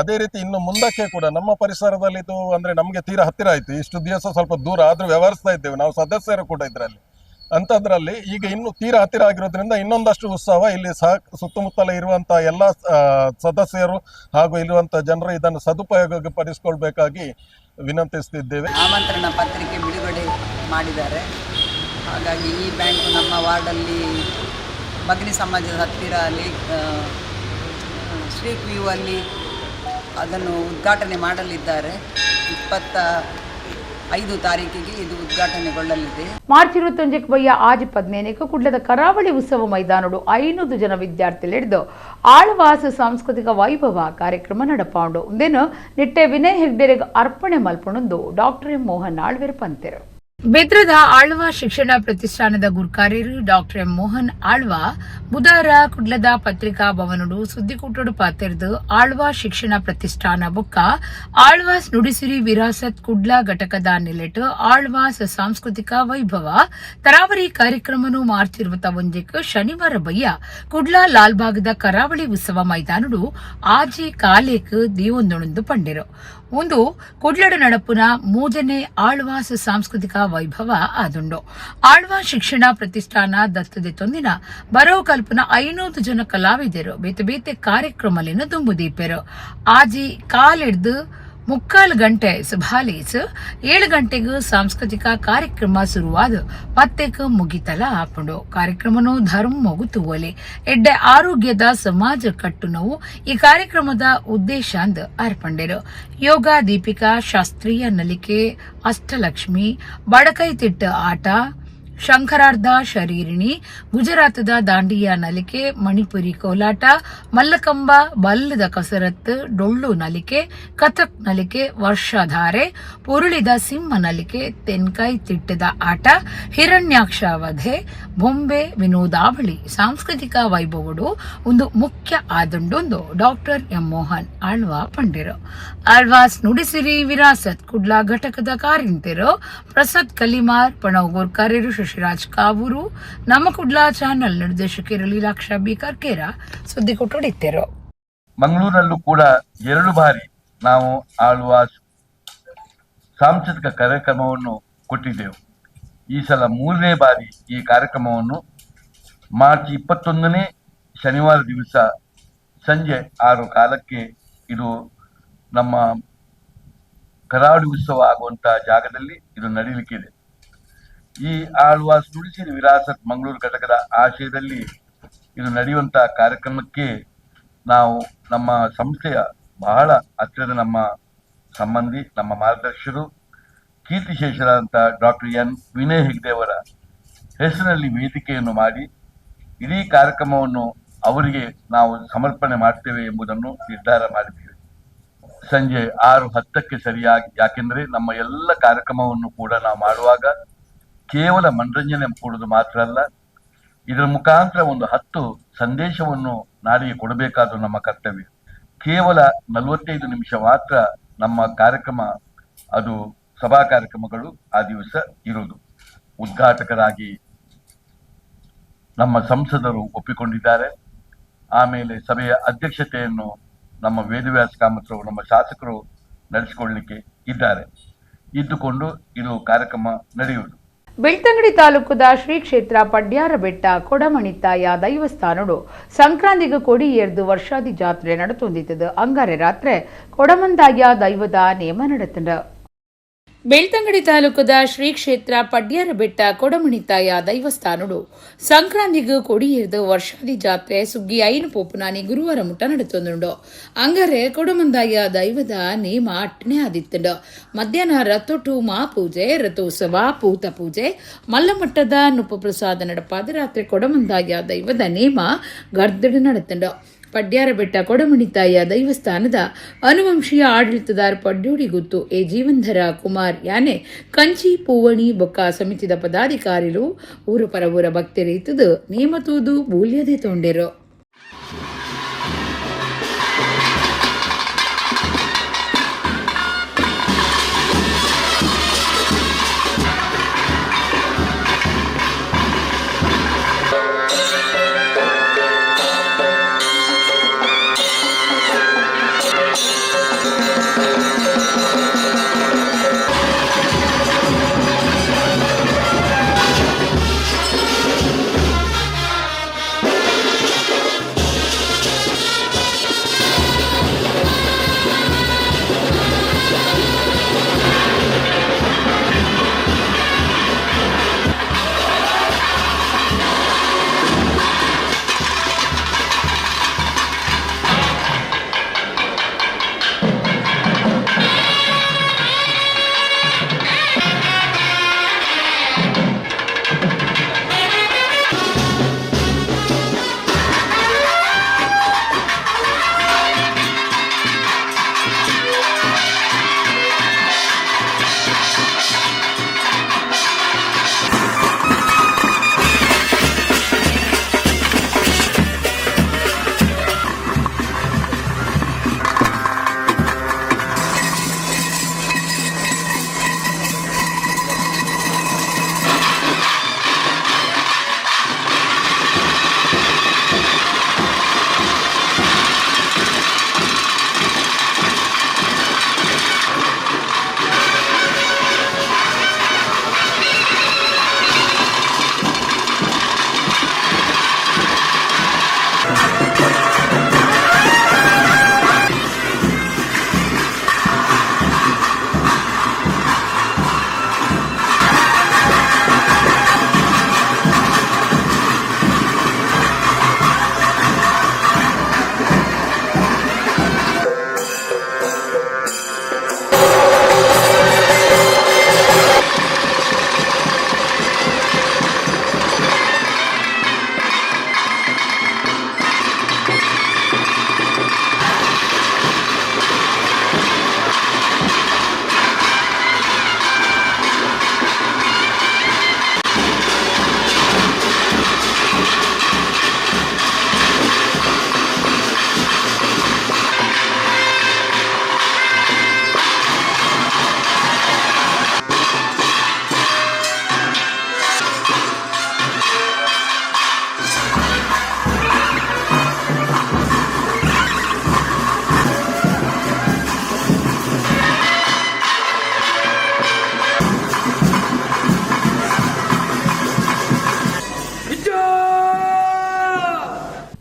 ಅದೇ ರೀತಿ ಇನ್ನು ಮುಂದಕ್ಕೆ ಕೂಡ ನಮ್ಮ ಪರಿಸರದಲ್ಲಿ ಇದು ಅಂದರೆ ನಮಗೆ ತೀರಾ ಹತ್ತಿರ ಆಯಿತು. ಇಷ್ಟು ದಿವಸ ಸ್ವಲ್ಪ ದೂರ ಆದರೂ ವ್ಯವಹರಿಸ್ತಾ ಇದ್ದೇವೆ, ನಾವು ಸದಸ್ಯರು ಕೂಡ ಇದರಲ್ಲಿ. ಅಂಥದ್ರಲ್ಲಿ ಈಗ ಇನ್ನು ತೀರಾ ಹತ್ತಿರ ಆಗಿರೋದ್ರಿಂದ ಇನ್ನೊಂದಷ್ಟು ಉತ್ಸವ ಇಲ್ಲಿ ಸುತ್ತಮುತ್ತಲ ಇರುವಂಥ ಎಲ್ಲ ಸದಸ್ಯರು ಹಾಗೂ ಇರುವಂಥ ಜನರು ಇದನ್ನು ಸದುಪಯೋಗ ಪಡಿಸಿಕೊಳ್ಬೇಕಾಗಿ ವಿನಂತಿಸ್ತಿದ್ದೇವೆ. ಆಮಂತ್ರಣ ಪತ್ರಿಕೆ ಬಿಡುಗಡೆ ಮಾಡಿದ್ದಾರೆ. ಹಾಗಾಗಿ ಈ ಬ್ಯಾಂಕು ನಮ್ಮ ವಾರ್ಡಲ್ಲಿ ಭಗಿನಿ ಸಮಾಜದ ಹತ್ತಿರ ಸ್ಟ್ರೀಟ್ ವ್ಯೂ ಅಲ್ಲಿ ಅದನ್ನು ಉದ್ಘಾಟನೆ ಮಾಡಲಿದ್ದಾರೆ. 25 ತಾರೀಕಿಗೆ ಇದು ಉದ್ಘಾಟನೆಗೊಳ್ಳಲಿದೆ. ಮಾರ್ಚ್ 21 ಬಯ್ಯ ಆಜ್ 15 ಕುಡ್ಲದ ಕರಾವಳಿ ಉತ್ಸವ ಮೈದಾನಡು 500 ಜನ ವಿದ್ಯಾರ್ಥಿಗಳು ಹಿಡಿದು ಆಳ್ವಾಸ ಸಾಂಸ್ಕೃತಿಕ ವೈಭವ ಕಾರ್ಯಕ್ರಮ ನಡಪಾಂಡು ಉಂದೇನು ನಿಟ್ಟೆ ವಿನಯ್ ಹೆಗ್ಡೆರೆಗೆ ಅರ್ಪಣೆ ಮಲ್ಪಣೊಂದು ಡಾಕ್ಟರ್ ಎಂ ಮೋಹನ್ ಆಳ್ವೆರ್ ಪಂತೆರು. ಬೆದ್ರದ ಆಳ್ವ ಶಿಕ್ಷಣ ಪ್ರತಿಷ್ಠಾನದ ಗುರ್ಕಾರ್ಯರು ಡಾಕ್ಟರ್ ಎಂ ಮೋಹನ್ ಆಳ್ವ ಬುಧವಾರ ಕುಡ್ಲದ ಪತ್ರಿಕಾ ಭವನಡು ಸುದ್ದಿಕೂಟಡು ಪಾತೆರ್ದು ಆಳ್ವ ಶಿಕ್ಷಣ ಪ್ರತಿಷ್ಠಾನ ಬೊಕ್ಕ ಆಳ್ವಾಸ್ ನುಡಿಸಿರಿ ವಿರಾಸತ್ ಕುಡ್ಲ ಘಟಕದ ನೆಲೆಟ್ ಆಳ್ವಾಸ್ ಸಾಂಸ್ಕೃತಿಕ ವೈಭವ ತರಾವರಿ ಕಾರ್ಯಕ್ರಮನು ಮಾರ್ಚ್ 21 ಶನಿವಾರ ಬಯ್ಯ ಕುಡ್ಲ ಲಾಲ್ಬಾಗ್ದ ಕರಾವಳಿ ಉತ್ಸವ ಮೈದಾನಡು ಆಜಿ ಕಾಲೇಕ್ ದೀವೊಂದೊಂದು ಪಂಡೆರು. ಒಂದು ಕುಡ್ಲಡ ನಡಪುನ 3ನೇ ಆಳ್ವಾಸ್ ಸಾಂಸ್ಕೃತಿಕ ವೈಭವ ಆದುಂಡು. ಆಳ್ವಾ ಶಿಕ್ಷಣ ಪ್ರತಿಷ್ಠಾನ ದತ್ತದೆ ತೊಂದಿನ ಬರೋ ಕಲ್ಪನ 500 ಜನ ಕಲಾವಿದರು ಬೇತೆ ಬೇತೆ ಕಾರ್ಯಕ್ರಮಲಿನ ತುಂಬುದೀಪೆರು. ಆಜಿ ಕಾಲೆಡ್ದು ಮುಕ್ಕಾಲು ಗಂಟೆ ಸುಭಾಲೀಸ್ 7 ಗಂಟೆಗೂ ಸಾಂಸ್ಕೃತಿಕ ಕಾರ್ಯಕ್ರಮ ಶುರುವಾದ ಪತ್ತೆಕ ಮುಗಿತಲ ಹಾಪುಂಡು ಕಾರ್ಯಕ್ರಮನು ಧರ್ಮ ಮುಗುತುವಲಿ ಎಡ್ಡೆ ಆರೋಗ್ಯದ ಸಮಾಜ ಕಟ್ಟುನವು ಈ ಕಾರ್ಯಕ್ರಮದ ಉದ್ದೇಶ ಅಂದ್ ಅರ್ಪಂಡೆರು. ಯೋಗ ದೀಪಿಕಾ, ಶಾಸ್ತ್ರೀಯ ನಲಿಕೆ, ಅಷ್ಟಲಕ್ಷ್ಮಿ, ಬಡಕೈ ತಿಟ್ಟ ಆಟ, ಶಂಕರಾರ್ಧ ಶರೀರಿಣಿ, ಗುಜರಾತದ ದಾಂಡಿಯಾ ನಲಿಕೆ, ಮಣಿಪುರಿ ಕೋಲಾಟ, ಮಲ್ಲಕಂಬ, ಬಲ್ಲದ ಕಸರತ್ತು, ಡೊಳ್ಳು ನಲಿಕೆ, ಕಥಕ್ ನಲಿಕೆ, ವರ್ಷಧಾರೆ, ಪುರುಳಿದ ಸಿಂಹ ನಲಿಕೆ, ತೆನ್ಕೈ ತಿಟ್ಟದ ಆಟ, ಹಿರಣ್ಯಾಕ್ಷ ವಧೆ, ಬೊಂಬೆ ವಿನೋದಾವಳಿ ಸಾಂಸ್ಕೃತಿಕ ವೈಭವಡು ಒಂದು ಮುಖ್ಯ ಆದಂಡೊಂದು ಡಾಕ್ಟರ್ ಎಂ ಮೋಹನ್ ಆಳ್ವಾ ಪಂಡಿರು. ಆಳ್ವಾಸ್ ನುಡಿಸಿರಿ ವಿರಾಸತ್ ಕುಡ್ಲಾ ಘಟಕದ ಕಾರ್ಯಂತಿರು ಪ್ರಸಾದ್ ಕಲಿಮಾರ್, ಪಣವ್ ಗೋರ್ಕಾರ್ಯರು ಶಶಿರಾಜ್ ಕಾವೂರು, ನಮ್ಮ ಕುಡ್ಲಾ ಚಾನಲ್ ನಿರ್ದೇಶಕರು ಲೀಲಾಕ್ಷ ಬಿ ಕರ್ಕೇರ ಸುದ್ದಿ ಕೊಟ್ಟೊಡಿತ್ತೇರು. ಮಂಗಳೂರಲ್ಲೂ ಕೂಡ 2 ಬಾರಿ ನಾವು ಆಳ್ವಾಸ್ ಸಾಂಸ್ಕೃತಿಕ ಕಾರ್ಯಕ್ರಮವನ್ನು ಕೊಟ್ಟಿದ್ದೆವು. ಈ ಸಲ 3ನೇ ಬಾರಿ ಈ ಕಾರ್ಯಕ್ರಮವನ್ನು ಮಾರ್ಚ್ 21ನೇ ಶನಿವಾರ ದಿವಸ ಸಂಜೆ 6:15 ಇದು ನಮ್ಮ ಕರಾವಳಿ ಉತ್ಸವ ಆಗುವಂತಹ ಜಾಗದಲ್ಲಿ ಇದು ನಡೀಲಿಕ್ಕಿದೆ. ಈ ಆಳ್ವಾಸ್ ನುಡಿಸಿರಿ ವಿರಾಸತ್ ಮಂಗಳೂರು ಘಟಕದ ಆಶಯದಲ್ಲಿ ಇದು ನಡೆಯುವಂತಹ ಕಾರ್ಯಕ್ರಮಕ್ಕೆ ನಾವು ನಮ್ಮ ಸಂಸ್ಥೆಯ ಬಹಳ ಹತ್ತಿರದ ನಮ್ಮ ಸಂಬಂಧಿ, ನಮ್ಮ ಮಾರ್ಗದರ್ಶಕರು, ಕೀರ್ತಿಶೇಷರಾದಂಥ ಡಾಕ್ಟರ್ ಎನ್ ವಿನಯ್ ಹೆಗ್ಡೆಯವರ ಹೆಸರಿನಲ್ಲಿ ವೇದಿಕೆಯನ್ನು ಮಾಡಿ ಇಡೀ ಕಾರ್ಯಕ್ರಮವನ್ನು ಅವರಿಗೆ ನಾವು ಸಮರ್ಪಣೆ ಮಾಡ್ತೇವೆ ಎಂಬುದನ್ನು ನಿರ್ಧಾರ ಮಾಡಿದ್ದೇವೆ. ಸಂಜೆ 6:10 ಸರಿಯಾಗಿ, ಯಾಕೆಂದರೆ ನಮ್ಮ ಎಲ್ಲ ಕಾರ್ಯಕ್ರಮವನ್ನು ಕೂಡ ನಾವು ಮಾಡುವಾಗ ಕೇವಲ ಮನರಂಜನೆ ಕೊಡುವುದು ಮಾತ್ರ ಅಲ್ಲ, ಇದರ ಮುಖಾಂತರ ಒಂದು 10 ಸಂದೇಶವನ್ನು ನಾಡಿಗೆ ಕೊಡಬೇಕಾದ ನಮ್ಮ ಕರ್ತವ್ಯ. ಕೇವಲ 45 ನಿಮಿಷ ಮಾತ್ರ ನಮ್ಮ ಕಾರ್ಯಕ್ರಮ, ಅದು ಸಭಾ ಕಾರ್ಯಕ್ರಮಗಳು ಆ ದಿವಸ ಇರುವುದು. ಉದ್ಘಾಟಕರಾಗಿ ನಮ್ಮ ಸಂಸದರು ಒಪ್ಪಿಕೊಂಡಿದ್ದಾರೆ. ಆಮೇಲೆ ಸಭೆಯ ಅಧ್ಯಕ್ಷತೆಯನ್ನು ನಮ್ಮ ವೇದವ್ಯಾಸ ಕಾಮತ್ರವರು, ನಮ್ಮ ಶಾಸಕರು ನಡೆಸಿಕೊಳ್ಳಲಿಕ್ಕೆ ಇದ್ದುಕೊಂಡು ಇದು ಕಾರ್ಯಕ್ರಮ ನಡೆಯುವುದು. ಬೆಳ್ತಂಗಡಿ ತಾಲೂಕುದ ಶ್ರೀ ಕ್ಷೇತ್ರ ಪಡ್ಯಾರ ಬೆಟ್ಟ ಕೊಡಮಣಿತಾಯ ದೈವಸ್ಥಾನಡು ಸಂಕ್ರಾಂತಿಗೆ ಕೊಡಿ ಏರ್ದು ವರ್ಷಾದಿ ಜಾತ್ರೆ ನಡತೊಂದಿತ್ತದು. ಅಂಗಾರೆ ರಾತ್ರಿ ಕೊಡಮಂದಾಯ ದೈವದ ನೇಮ ನಡೆತಂಡ. ಬೆಳ್ತಂಗಡಿ ತಾಲೂಕದ ಶ್ರೀ ಕ್ಷೇತ್ರ ಪಡ್ಯಾರ ಬೆಟ್ಟ ಕೊಡಮಣಿತಾಯ ದೈವಸ್ಥಾನಡು ಸಂಕ್ರಾಂತಿಗೆ ಕೊಡಿಯೇರ್ದು ವರ್ಷಾದಿ ಜಾತ್ರೆ ಸುಗ್ಗಿ ಐನು ಪೋಪುನಾನಿ ಗುರುವಾರ ಮುಟ್ಟ ನಡೆತೊಂದುಂಡು. ಅಂಗರೆ ಕೊಡಮಂದಾಯ ದೈವದ ನೇಮ ಅಟ್ಟಣೆ ಆದಿತ್ತಂಡು. ಮಧ್ಯಾಹ್ನ ರಥೊಟ್ಟು ಮಹಾಪೂಜೆ, ರಥೋತ್ಸವ, ಪೂತ ಪೂಜೆ, ಮಲ್ಲಮಟ್ಟದ ನುಪ್ಪಪ್ರಸಾದ ನಡಪಾದ ರಾತ್ರಿ ಕೊಡಮಂದಾಯ ದೈವದ ನೇಮ ಗರ್ದಡು ನಡೆತಂಡು. ಪಡ್ಯಾರ ಬೆಟ್ಟ ಕೊಡಮಣಿತಾಯ ದೈವಸ್ಥಾನದ ಅನುವಂಶೀಯ ಆಡಳಿತದಾರ ಪಡ್ಯೂಡಿ ಗುತ್ತು ಎ ಜೀವಂಧರ ಕುಮಾರ್ ಯಾನೆ ಕಂಚಿ ಪೂವಣಿ ಬೊಕ್ಕ ಸಮಿತಿದ ಪದಾಧಿಕಾರಿಗಳು ಊರು ಪರವೂರ ಭಕ್ತರೀತದು ನೇಮತೂದು ಬೂಲ್ಯದೆ ತೊಂಡೆರು.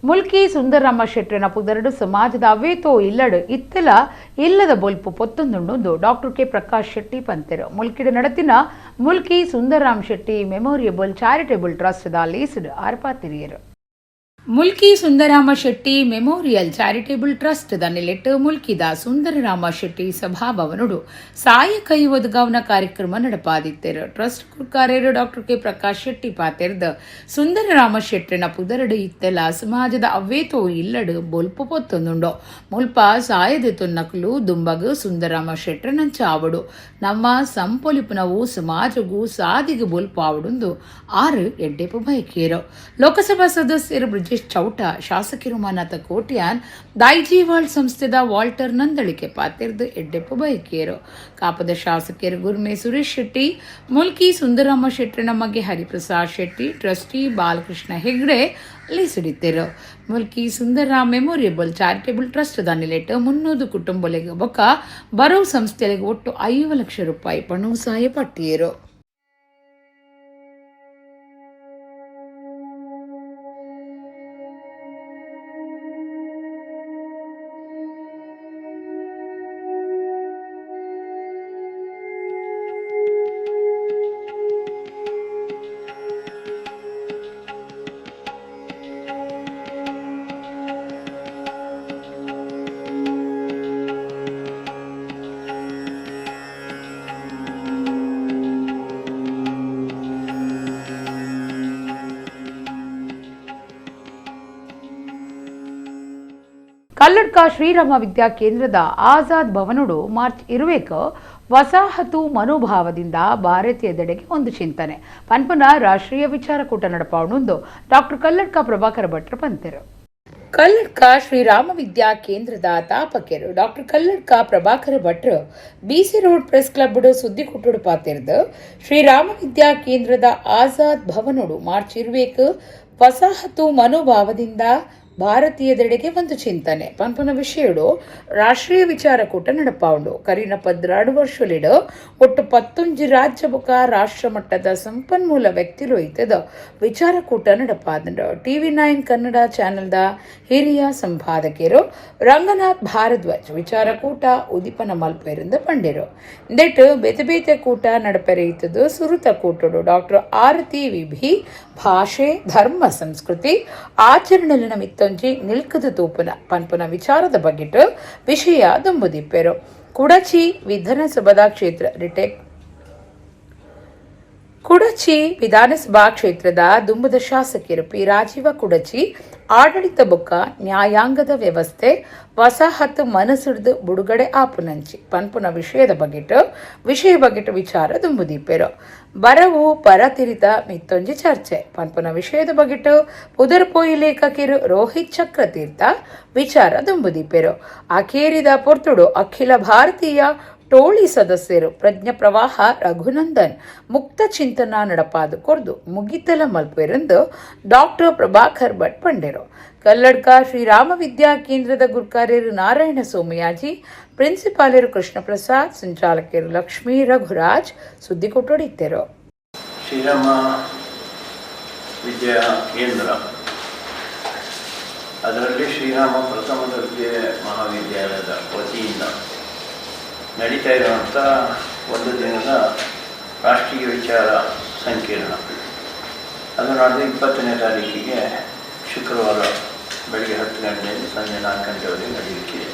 ಮುಲ್ಕಿ ಸುಂದರರಾಮ ಶೆಟ್ಟರನ ಪುದರಡು ಸಮಾಜದ ಅವೇತೋ ಇಲ್ಲಡು ಇಲ್ಲದ ಬೊಲ್ಪು ಪೊತ್ತೊಂದುಂಡು ಡಾಕ್ಟರ್ ಕೆ ಪ್ರಕಾಶ್ ಶೆಟ್ಟಿ ಪಂತೆರು ಮುಲ್ಕಿಡ ನಡತಿನ Mulki Sundararam Shetty memorial charitable trust ದ ಲೀಸ್ಡ್ ಆರ್ಪಾತಿರಿಯರು Mulki Sundararama Shetty memorial charitable trust ದ ನೆಲೆಟ್ ಮುಲ್ಕಿದ ಸುಂದರರಾಮ ಶೆಟ್ಟಿ ಸಭಾಭವನುಡು ಸಾಯ ಕೈ ಒದಗಾವನ ಕಾರ್ಯಕ್ರಮ ನಡಪಾದಿತ್ತೆರು ಟ್ರಸ್ಟ್ ಕಾರ್ಯರು ಡಾಕ್ಟರ್ ಕೆ ಪ್ರಕಾಶ್ ಶೆಟ್ಟಿ ಪಾತೆರ್ದ ಸುಂದರರಾಮ ಶೆಟ್ಟರನ ಪುದರಡು ಇತ್ತೆಲ ಸಮಾಜದ ಅವ್ವೇತೋ ಇಲ್ಲಡು ಬೊಲ್ಪು ಪೊತ್ತೊಂದುಂಡು ಮುಲ್ಪ ಸಾಯದೆ ತೊನ್ನಕಲು ದುಂಬಗು ಸುಂದರರಾಮ ಶೆಟ್ಟರನಂಚ ಆವಡು ನಮ್ಮ ಸಂಪೊಲಿಪುನವು ಸಮಾಜಗೂ ಸಾದಿಗೆ ಬೊಲ್ಪು ಆವಡುಂದು ಆರು ಎಡ್ಡೆಪು ಬಯಕೇರು ಲೋಕಸಭಾ ಸದಸ್ಯರು ಬ್ರಿಜೇಶ್ ಚೌಟ ಶಾಸಕರು ಮಾನಾಥ ಕೋಟ್ಯಾನ್ ದಾಯ್ಜಿವಾಳ್ ಸಂಸ್ಥೆದ ವಾಲ್ಟರ್ ನಂದಳಿಕೆ ಪಾತೆರ್ದು ಎಡ್ಡೆಪ್ಪು ಬಯಕೇರು ಕಾಪದ ಶಾಸಕರು ಗುರ್ಮೆ ಸುರೇಶ್ ಶೆಟ್ಟಿ ಮುಲ್ಕಿ ಸುಂದರರಾಮ ಶೆಟ್ಟರನ ಮಗೆ ಹರಿಪ್ರಸಾದ್ ಶೆಟ್ಟಿ ಟ್ರಸ್ಟಿ ಬಾಲಕೃಷ್ಣ ಹೆಗ್ಡೆ ಲೀಸಿಡಿತ್ತೇರು Mulki Sundararam memorial charitable trust ದ ನೆಲೆಟ್ 300 ಕುಟುಂಬಗಳಿಗೆ ಬೊಕ್ಕ ಬರೋ ಸಂಸ್ಥೆಗಳಿಗೆ ಒಟ್ಟು 5 ಲಕ್ಷ ರೂಪಾಯಿ ಪಣು ಸಹಾಯ ಪಟ್ಟಿಯರು ಕಲ್ಲಡ್ಕ ಶ್ರೀರಾಮ ವಿದ್ಯಾ ಕೇಂದ್ರದ ಆಜಾದ್ ಭವನುಡು ಮಾರ್ಚ್ 20 ವಸಾಹತು ಮನೋಭಾವದಿಂದ ಭಾರತೀಯದೆಡೆಗೆ ಒಂದು ಚಿಂತನೆ ಪನ್ಪುನ ರಾಷ್ಟ್ರೀಯ ವಿಚಾರಕೂಟ ನಡಪಾವಣುಂದು ಡಾಕ್ಟರ್ ಕಲ್ಲಡ್ಕ ಪ್ರಭಾಕರ ಭಟ್ರು ಪಂತೆರು ಕಲ್ಲಡ್ಕ ಶ್ರೀರಾಮ ವಿದ್ಯಾ ಕೇಂದ್ರದ ತಾಪಕರು ಡಾಕ್ಟರ್ ಕಲ್ಲಡ್ಕ ಪ್ರಭಾಕರ ಭಟ್ರು ಬಿಸಿ ರೋಡ್ ಪ್ರೆಸ್ ಕ್ಲಬ್ ಸುದ್ದಿ ಕುಟ್ಟುಡು ಪಾತಿರ್ದು ಶ್ರೀರಾಮ ವಿದ್ಯಾ ಕೇಂದ್ರದ ಆಜಾದ್ ಭವನುಡು ಮಾರ್ಚ್ 20 ವಸಾಹತು ಮನೋಭಾವದಿಂದ ಭಾರತೀಯದೆಡೆಗೆ ಒಂದು ಚಿಂತನೆ ಪಂಪನ ವಿಷಯಡು ರಾಷ್ಟ್ರೀಯ ವಿಚಾರಕೂಟ ನಡಪಾವುದು ಕರಿನ 12 ವರ್ಷಲಿಡು ಒಟ್ಟು 11 ರಾಜ್ಯ ಬುಕ ರಾಷ್ಟ್ರ ಮಟ್ಟದ ಸಂಪನ್ಮೂಲ ವ್ಯಕ್ತಿಲು ಇತ್ತದ ವಿಚಾರಕೂಟ ನಡಪಾದ TV9 ಕನ್ನಡ ಚಾನೆಲ್ದ ಹಿರಿಯ ಸಂಪಾದಕರು ರಂಗನಾಥ್ ಭಾರದ್ವಾಜ್ ವಿಚಾರಕೂಟ ಉದಿಪನ ಮಲ್ಪೆರಿಂದ ಪಂಡಿರು ಇಂದೆಟ್ಟು ಬೇತೆ ಕೂಟ ನಡಪೆರೆ ಇತ್ತದು ಸುರುತ ಕೂಟಡು ಡಾಕ್ಟರ್ ಆರತಿ ವಿಭಿ ಭಾಷೆ ಧರ್ಮ ಸಂಸ್ಕೃತಿ ಆಚರಣೆಲಿನ ಮಿತ್ತೊಂಜಿ ನಿಲ್ಕದ ತೂಪುನ ಪನ್ಪುನ ವಿಚಾರದ ಬಗ್ಗೆಟ್ಟು ವಿಷಯ ದುಂಬುದಿಪ್ಪೆರು ಕುಡಚಿ ವಿಧಾನಸಭಾ ಕ್ಷೇತ್ರ ಕುಡಚಿ ವಿಧಾನಸಭಾ ಕ್ಷೇತ್ರದ ದುಂಬುದ ಶಾಸಕರು ಪಿ ರಾಜೀವ ಕುಡಚಿ ಆಡಳಿತ ಬೊಕ್ಕ ನ್ಯಾಯಾಂಗದ ವ್ಯವಸ್ಥೆ ವಸಾಹತು ಮನಸುಡ್ದು ಬುಡುಗಡೆ ಆಪುನಂಚಿ ಪನ್ಪುನ ವಿಷಯ ಬಗೆಟ್ ವಿಚಾರ ದುಂಬುದಿಪ್ಪೆರು ಬರವು ಪರತಿರಿತ ಮಿತ್ತೊಂಜಿ ಚರ್ಚೆ ಪನ್ಪುನ ವಿಷಯದ ಬಗೆಟ್ ಪುದರ್ಪೋಯಿ ಲೇಖಕಿರು ರೋಹಿತ್ ಚಕ್ರತೀರ್ಥ ವಿಚಾರ ದುಂಬುದಿಪ್ಪೆರು ಆಕೇರಿದ ಪೊರ್ತುಡು ಅಖಿಲ ಭಾರತೀಯ ಟೋಳಿ ಸದಸ್ಯರು ಪ್ರಜ್ಞಾ ಪ್ರವಾಹ ರಘುನಂದನ್ ಮುಕ್ತ ಚಿಂತನಾ ನಡಪಾದು ಕೊರ್ದು ಮುಗಿತಲ ಮಲ್ಪೆರೆಂದು ಡಾಕ್ಟರ್ ಪ್ರಭಾಕರ್ ಭಟ್ ಪಂಡೆರು ಕಲ್ಲಡ್ಕ ಶ್ರೀರಾಮ ವಿದ್ಯಾ ಕೇಂದ್ರದ ಗುರುಕಾರ್ಯರು ನಾರಾಯಣ ಸೋಮಯಾಜಿ ಪ್ರಿನ್ಸಿಪಾಲರು ಕೃಷ್ಣ ಪ್ರಸಾದ್ ಸಂಚಾಲಕರು ಲಕ್ಷ್ಮೀ ರಘುರಾಜ್ ಸುದ್ದಿ ಕೊಟ್ಟೊಡಿದ್ದರು. ಶ್ರೀರಾಮ ವಿದ್ಯಾ ಕೇಂದ್ರ ಅದರಲ್ಲಿ ಶ್ರೀರಾಮ ಪ್ರಥಮ ದರ್ಜೆ ಮಹಾವಿದ್ಯಾಲಯದ ವತಿಯಿಂದ ನಡೀತಾ ಇರುವಂಥ ಒಂದು ದಿನದ ರಾಷ್ಟ್ರೀಯ ವಿಚಾರ ಸಂಕಿರಣ ಅದು ನಾಡ್ದು 20ನೇ ತಾರೀಕಿಗೆ ಶುಕ್ರವಾರ ಬೆಳಗ್ಗೆ 10 ಗಂಟೆಯಿಂದ ಸಂಜೆ 4 ಗಂಟೆವರೆಗೆ ನಡೆಯಲಿಕ್ಕಿದೆ.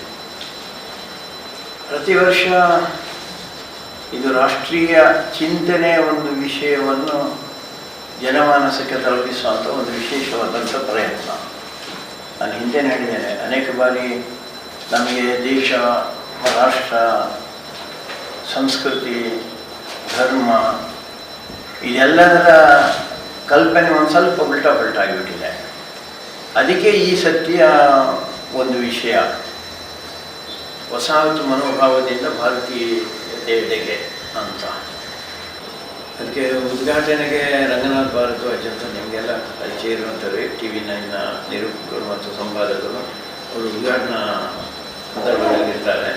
ಪ್ರತಿ ವರ್ಷ ಇದು ರಾಷ್ಟ್ರೀಯ ಚಿಂತನೆಯ ಒಂದು ವಿಷಯವನ್ನು ಜನಮಾನಸಕ್ಕೆ ತಲುಪಿಸುವಂಥ ಒಂದು ವಿಶೇಷವಾದಂಥ ಪ್ರಯತ್ನ. ನಾನು ಹಿಂದೆ ಹೇಳಿದ್ದೇನೆ, ಅನೇಕ ಬಾರಿ ನಮಗೆ ದೇಶ, ರಾಷ್ಟ್ರ, ಸಂಸ್ಕೃತಿ, ಧರ್ಮ ಇದೆಲ್ಲದರ ಕಲ್ಪನೆ ಒಂದು ಸ್ವಲ್ಪ ಉಲ್ಟಾಗಿಬಿಟ್ಟಿದೆ. ಅದಕ್ಕೆ ಈ ಸತ್ಯ ಒಂದು ವಿಷಯ ವಸಾಹತು ಮನೋಭಾವದಿಂದ ಭಾರತೀಯತೆಯೆಡೆಗೆ ಅಂತ. ಅದಕ್ಕೆ ಉದ್ಘಾಟನೆಗೆ ರಂಗನಾಥ್ ಭಾರದ್ವಾಜ್ ಅಂತ ನಿಮಗೆಲ್ಲ ಪರಿಚಯ ಇರುವಂಥವ್ರೆ, TV9ನ ನಿರೂಪಕರು ಮತ್ತು ಸಂಪಾದಕರು. ಅವರು ಉದ್ಘಾಟನಾ ಸಂದರ್ಭದಲ್ಲಿರ್ತಾರೆ.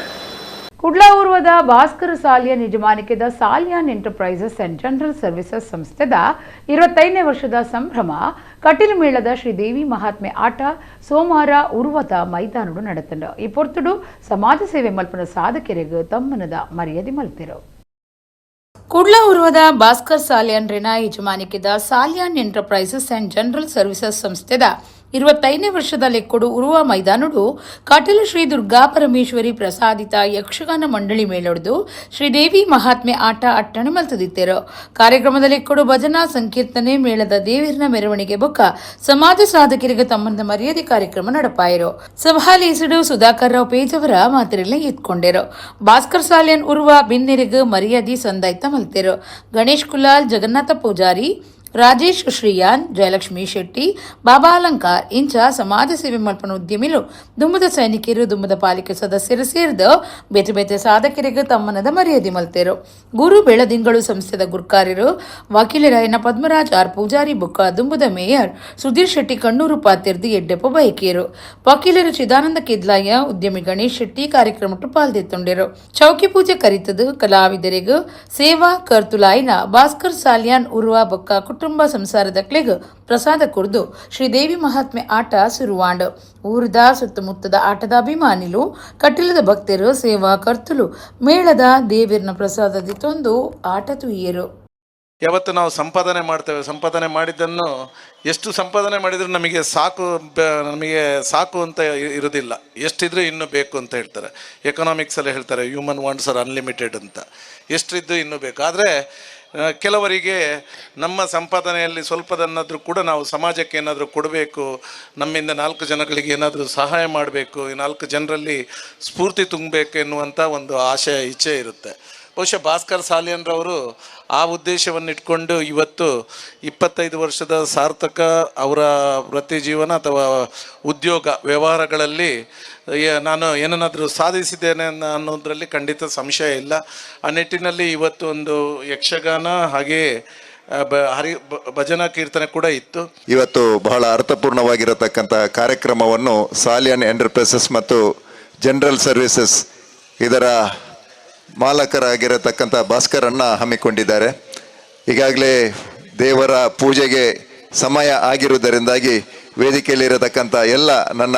ಕುಡ್ಲಾಪೂರ್ವದ ಭಾಸ್ಕರ ಸಾಲಿಯನ್ ಯಜಮಾನಿಕೆದ Saliyan enterprises and general services ಸಂಸ್ಥೆದ 25ನೇ ವರ್ಷದ ಸಂಭ್ರಮ ಕಟೀಲು ಮೇಳದ ಶ್ರೀದೇವಿ ಮಹಾತ್ಮೆ ಆಟ ಸೋಮವಾರ ಉರುವದ ಮೈದಾನಡು ನಡೆತಂಡು ಈ ಪೊರ್ತುಡು ಸಮಾಜ ಸೇವೆ ಮಲ್ಪನ ಸಾಧಕರಿಗೆ ತಮ್ಮನದ ಮರ್ಯಾದೆ ಮಲ್ತಿರು. ಕುಡ್ಲಾಪೂರ್ವದ ಭಾಸ್ಕರ್ ಸಾಲಿಯಾನ್ ರೆನ ಯಜಮಾನಿಕೆದ Saliyan enterprises and general services ಸಂಸ್ಥೆದ 25ನೇ ವರ್ಷದ ಲೆಕ್ಕೊಡು ಉರುವ ಮೈದಾನಡು ಕಟೀಲು ಶ್ರೀ ದುರ್ಗಾ ಪರಮೇಶ್ವರಿ ಪ್ರಸಾದಿತ ಯಕ್ಷಗಾನ ಮಂಡಳಿ ಮೇಳೊಡ್ದು ಶ್ರೀದೇವಿ ಮಹಾತ್ಮೆ ಆಟ ಅಟ್ಟಣೆ ಮಲ್ತದಿತ್ತೇರು. ಕಾರ್ಯಕ್ರಮದ ಲೆಕ್ಕೊಡು ಭಜನಾ ಸಂಕೀರ್ತನೆ ಮೇಳದ ದೇವೀರ್ನ ಮೆರವಣಿಗೆ ಬೊಕ್ಕ ಸಮಾಜ ಸಾಧಕರಿಗೆ ತಮ್ಮಂದ ಮರ್ಯಾದೆ ಕಾರ್ಯಕ್ರಮ ನಡಪಾಯಿರು. ಸಭಾಲೀಸುಡು ಸುಧಾಕರ್ ರಾವ್ ಪೇಜವರ ಮಾತಿರೆಲ್ಲ ಎತ್ಕೊಂಡೇರು. ಭಾಸ್ಕರ್ ಸಾಲಿಯನ್ ಉರುವ ಬಿನ್ನೆರೆಗೆ ಮರ್ಯಾದೆ ಸಂದಾಯ್ತ ಮಲ್ತೇರು. ಗಣೇಶ್ ಕುಲಾಲ್, ಜಗನ್ನಾಥ ಪೂಜಾರಿ, ರಾಜೇಶ್ ಶ್ರೀಯಾನ್, ಜಯಲಕ್ಷ್ಮಿ ಶೆಟ್ಟಿ, ಬಾಬಾ ಅಲಂಕಾರ್ ಇಂಚ ಸಮಾಜ ಸೇವೆ ಮಲ್ಪನ ಉದ್ಯಮಿಲು ದುಂಬದ ಸೈನಿಕರು ದುಂಬದ ಪಾಲಿಕೆ ಸದಸ್ಯರು ಸೇರಿದ ಬೇತೆ ಬೇತೆ ಸಾಧಕರಿಗೆ ತಮ್ಮನದ ಮರ್ಯಾದೆ ಮಲ್ತೇರು. ಗುರು ಬೆಳದಿಂಗಳು ಸಂಸ್ಥೆದ ಗುರ್ಕಾರ್ಯರು ವಕೀಲರಾಯನ ಪದ್ಮರಾಜ್ ಆರ್ ಪೂಜಾರಿ ಬುಕ್ಕ ದುಂಬದ ಮೇಯರ್ ಸುಧೀರ್ ಶೆಟ್ಟಿ ಕಣ್ಣೂರು ಪಾತಿರ್ದಿ ಎಡ್ಡೆಪ್ಪ ಬಯಕಿಯರು. ವಕೀಲರು ಚಿದಾನಂದ ಕಿದ್ಲಾಯ, ಉದ್ಯಮಿ ಗಣೇಶ್ ಶೆಟ್ಟಿ ಕಾರ್ಯಕ್ರಮಟ್ಟು ಪಾಲ್ದೆತ್ತೊಂಡರು. ಚೌಕಿ ಪೂಜೆ ಕರಿತದು ಕಲಾವಿದರಿಗೂ ಸೇವಾ ಕರ್ತುಲಾಯಿನ ಭಾಸ್ಕರ್ ಸಾಲಿಯಾನ್ ಉರುವ ಬೊಕ್ಕ ಕುಟುಂಬ ಸಂಸಾರದಕ್ಲೆಗ್ ಪ್ರಸಾದ ಕುರ್ದು ಶ್ರೀದೇವಿ ಮಹಾತ್ಮೆ ಆಟ ಸುರುವಾಂಡು ಊರದ ಸುತ್ತಮುತ್ತದ ಆಟದ ಅಭಿಮಾನಿಲು ಕಟೀಲದ ಭಕ್ತರು ಸೇವಾ ಕರ್ತುಲು ಮೇಳದ ದೇವೀರ್ನ ಪ್ರಸಾದದಿ ತಂದು ಆಟ ತುಯ್ಯರು. ಯಾವತ್ತು ನಾವು ಸಂಪಾದನೆ ಮಾಡ್ತೇವೆ, ಸಂಪಾದನೆ ಮಾಡಿದ್ದನ್ನು ಎಷ್ಟು ಸಂಪಾದನೆ ಮಾಡಿದರೂ ನಮಗೆ ಸಾಕು ಅಂತ ಇರೋದಿಲ್ಲ. ಎಷ್ಟಿದ್ರೂ ಇನ್ನೂ ಬೇಕು ಅಂತ ಹೇಳ್ತಾರೆ. ಎಕನಾಮಿಕ್ಸಲ್ಲಿ ಹೇಳ್ತಾರೆ ಹ್ಯೂಮನ್ ವಾಂಟ್ಸ್ ಆರ್ ಅನ್ಲಿಮಿಟೆಡ್ ಅಂತ. ಎಷ್ಟಿದ್ದು ಇನ್ನೂ ಬೇಕು. ಆದರೆ ಕೆಲವರಿಗೆ ನಮ್ಮ ಸಂಪಾದನೆಯಲ್ಲಿ ಸ್ವಲ್ಪದನ್ನಾದರೂ ಕೂಡ ನಾವು ಸಮಾಜಕ್ಕೆ ಏನಾದರೂ ಕೊಡಬೇಕು, ನಮ್ಮಿಂದ 4 ಜನಗಳಿಗೆ ಏನಾದರೂ ಸಹಾಯ ಮಾಡಬೇಕು, ಈ 4 ಜನರಲ್ಲಿ ಸ್ಫೂರ್ತಿ ತುಂಬಬೇಕು ಎನ್ನುವಂಥ ಒಂದು ಆಶಯ ಇಚ್ಛೆ ಇರುತ್ತೆ. ಬಹುಶಃ ಭಾಸ್ಕರ್ ಸಾಲಿಯನ್ರವರು ಆ ಉದ್ದೇಶವನ್ನು ಇಟ್ಕೊಂಡು ಇವತ್ತು 25 ವರ್ಷದ ಸಾರ್ಥಕ ಅವರ ವೃತ್ತಿ ಜೀವನ ಅಥವಾ ಉದ್ಯೋಗ ವ್ಯವಹಾರಗಳಲ್ಲಿ ನಾನು ಏನನ್ನಾದರೂ ಸಾಧಿಸಿದ್ದೇನೆ ಅನ್ನೋದರಲ್ಲಿ ಖಂಡಿತ ಸಂಶಯ ಇಲ್ಲ. ಆ ನಿಟ್ಟಿನಲ್ಲಿ ಇವತ್ತು ಒಂದು ಯಕ್ಷಗಾನ ಹಾಗೆ ಭಜನಾ ಕೀರ್ತನೆ ಕೂಡ ಇತ್ತು. ಇವತ್ತು ಬಹಳ ಅರ್ಥಪೂರ್ಣವಾಗಿರತಕ್ಕಂಥ ಕಾರ್ಯಕ್ರಮವನ್ನು ಸಾಲಿಯಾನ್ ಎಂಟರ್ಪ್ರೈಸಸ್ ಮತ್ತು ಜನರಲ್ ಸರ್ವಿಸಸ್ ಇದರ ಮಾಲಕರಾಗಿರತಕ್ಕಂಥ ಭಾಸ್ಕರ್ ಅಣ್ಣ ಹಮ್ಮಿಕೊಂಡಿದ್ದಾರೆ. ಈಗಾಗಲೇ ದೇವರ ಪೂಜೆಗೆ ಸಮಯ ಆಗಿರುವುದರಿಂದಾಗಿ ವೇದಿಕೆಯಲ್ಲಿರತಕ್ಕಂಥ ಎಲ್ಲ ನನ್ನ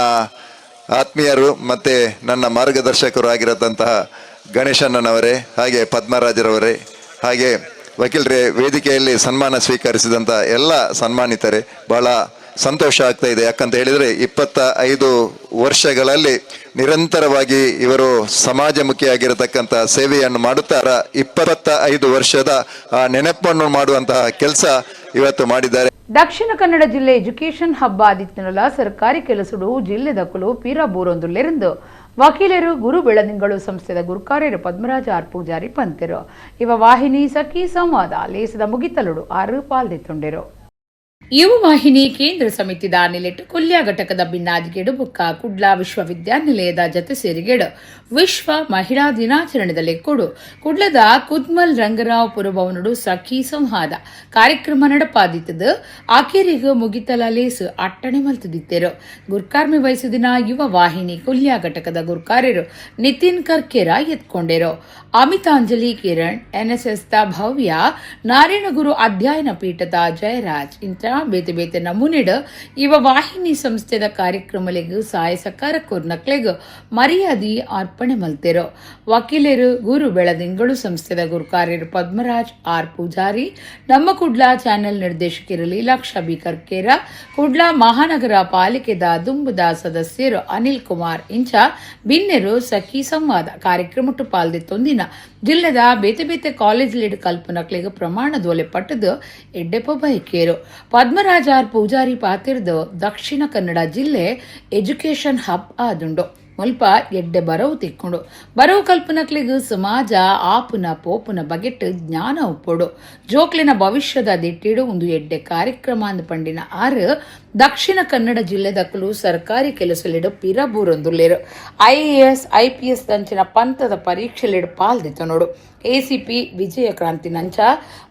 ಆತ್ಮೀಯರು ಮತ್ತು ನನ್ನ ಮಾರ್ಗದರ್ಶಕರು ಆಗಿರತಂತಹ ಗಣೇಶಣ್ಣನವರೇ, ಹಾಗೆ ಪದ್ಮರಾಜರವರೇ, ಹಾಗೆ ವಕೀಲರೇ, ವೇದಿಕೆಯಲ್ಲಿ ಸನ್ಮಾನ ಸ್ವೀಕರಿಸಿದಂಥ ಎಲ್ಲ ಸನ್ಮಾನಿತರೇ, ಬಹಳ ಸಂತೋಷ ಆಗ್ತಾ ಇದೆ. ಯಾಕಂತ ಹೇಳಿದರೆ 25 ವರ್ಷಗಳಲ್ಲಿ ನಿರಂತರವಾಗಿ ಇವರು ಸಮಾಜಮುಖಿಯಾಗಿರತಕ್ಕಂಥ ಸೇವೆಯನ್ನು ಮಾಡುತ್ತಾರ. 25 ವರ್ಷದ ನೆನಪನ್ನು ಮಾಡುವಂತಹ ಕೆಲಸ ಇವತ್ತು ಮಾಡಿದ್ದಾರೆ. ದಕ್ಷಿಣ ಕನ್ನಡ ಜಿಲ್ಲೆ ಎಜುಕೇಷನ್ ಹಬ್ ಆದಿತ್ಯನಲ ಸರ್ಕಾರಿ ಕೆಲಸಡು ಜಿಲ್ಲೆ ದಕ್ಕಲು ಪೀರಾಬೂರೊಂದುಲ್ಲಿருந்து ವಕೀಲರು ಗುರು ಬೆಳದಿಂಗಳು ಸಂಸ್ಥೆದ ಗುರುಕಾರ್ಯರು ಪದ್ಮರಾಜ ಆರ್ ಪೂಜಾರಿ ಪಂತೆರು ಇವ ವಾಹಿನಿ ಸಖಿ ಸಂವಾದ ಲೇಸದ ಮುಗಿತಲುಡು 6 ಪಾಲ್ದೆತ್ತೊಂಡೆರು. ಯುವ ವಾಹಿನಿ ಕೇಂದ್ರ ಸಮಿತಿ ದಾನಿಲೆಟ್ಟು ಕೊಲ್ಯ ಘಟಕದ ಭಿನ್ನಾದಿಗೆಡು ಬುಕ್ಕ ಕುಡ್ಲಾ ವಿಶ್ವವಿದ್ಯಾನಿಲಯದ ಜತೆ ಸೇರಿಗೆಡು ವಿಶ್ವ ಮಹಿಳಾ ದಿನಾಚರಣೆದ ಲೆಕ್ಕೊಡು ಕುಡ್ಲದ ಕುದ್ಮಲ್ ರಂಗರಾವ್ ಪುರಭವನಡು ಸಖಿ ಸಂವಾದ ಕಾರ್ಯಕ್ರಮ ನಡಪಾದಿತ್ತದು ಆಕೆರಿಗೂ ಮುಗಿತಲ ಲೇಸು ಅಟ್ಟಣೆ ಮಲ್ತದಿತ್ತೇರು. ಗುರ್ಕಾರ್ಮಿ ವಯಸ್ಸುದಿನ ಯುವ ವಾಹಿನಿ ಕೊಲ್ಯ ಘಟಕದ ಗುರ್ಕಾರ್ಯರು ನಿತಿನ್ ಕರ್ಕೇರ ಎತ್ಕೊಂಡೇರು. ಅಮಿತಾಂಜಲಿ ಕಿರಣ್, NSS ದ ಭವ್ಯ, ನಾರಾಯಣಗುರು ಅಧ್ಯಯನ ಪೀಠದ ಜಯರಾಜ್ ಇಂಥ ಬೇತೆ ಬೇತೆ ನಮೂನೆಡು ಇವ ವಾಹಿನಿ ಸಂಸ್ಥೆದ ಕಾರ್ಯಕ್ರಮಲೆಗೂ ಸಹಾಯ ಸಹಕಾರ ಕೊರ್ನಕ್ಲೆಗೂ ಮರ್ಯಾದಿ ಅರ್ಪಣೆ ಮಲ್ತೇರು. ವಕೀಲರು ಗುರು ಬೆಳದಿಂಗಳು ಸಂಸ್ಥೆದ ಗುರುಕಾರ್ಯರು ಪದ್ಮರಾಜ್ ಆರ್ ಪೂಜಾರಿ, ನಮ್ಮ ಕುಡ್ಲಾ ಚಾನೆಲ್ ನಿರ್ದೇಶಕರು ಲೀಲಾಕ್ಷ ಬಿ ಕರ್ಕೇರ, ಕುಡ್ಲಾ ಮಹಾನಗರ ಪಾಲಿಕೆದ ದುಂಬುದ ಸದಸ್ಯರು ಅನಿಲ್ ಕುಮಾರ್ ಇಂಚ ಬಿನ್ನೆರು ಸಖಿ ಸಂವಾದ ಕಾರ್ಯಕ್ರಮಟ್ಟು ಪಾಲ್ದೆತ್ತೊಂದಿನ ಜಿಲ್ಲೆದ ಬೇತೆ ಬೇತೆ ಕಾಲೇಜ್ ಲೀಡ್ ಕಲ್ಪನಕ್ಲೆಗೂ ಪ್ರಮಾಣದೋಲೆ ಪಟ್ಟದು ಎಡ್ಡೆಪ್ಪ ಬಯಕೇರು. ಪದ್ಮರಾಜ ಆರ್ ಪೂಜಾರಿ ಪಾತಿರ್ದು ದಕ್ಷಿಣ ಕನ್ನಡ ಜಿಲ್ಲೆ ಎಜುಕೇಷನ್ ಹಬ್ ಆದುಂಡು ಮುಲ್ಪ ಎಡ್ಡೆ ಬರವು ತಿಕ್ಕೊಂಡು ಬರವು ಕಲ್ಪನಕ್ಲಿಗೂ ಸಮಾಜ ಆಪುನ ಪೋಪುನ ಬಗೆಟ್ ಜ್ಞಾನ ಉಪ್ಪೊಡು ಜೋಕ್ಲಿನ ಭವಿಷ್ಯದ ದಿಟ್ಟಿಡು ಒಂದು ಎಡ್ಡೆ ಕಾರ್ಯಕ್ರಮ ಅಂದು ಪಂಡಿನ 6 ದಕ್ಷಿಣ ಕನ್ನಡ ಜಿಲ್ಲೆದಕ್ಕಲು ಸರ್ಕಾರಿ ಕೆಲಸಲಿಡು ಪಿರಬೂರೊಂದುಲ್ಲೇರು. IAS IPS ದಂಚಿನ ಪಂಥದ ಪರೀಕ್ಷೆಲಿಡು ಪಾಲ್ದಿತ್ತು ನೋಡು. ACP ವಿಜಯಕ್ರಾಂತಿ ನಂಚ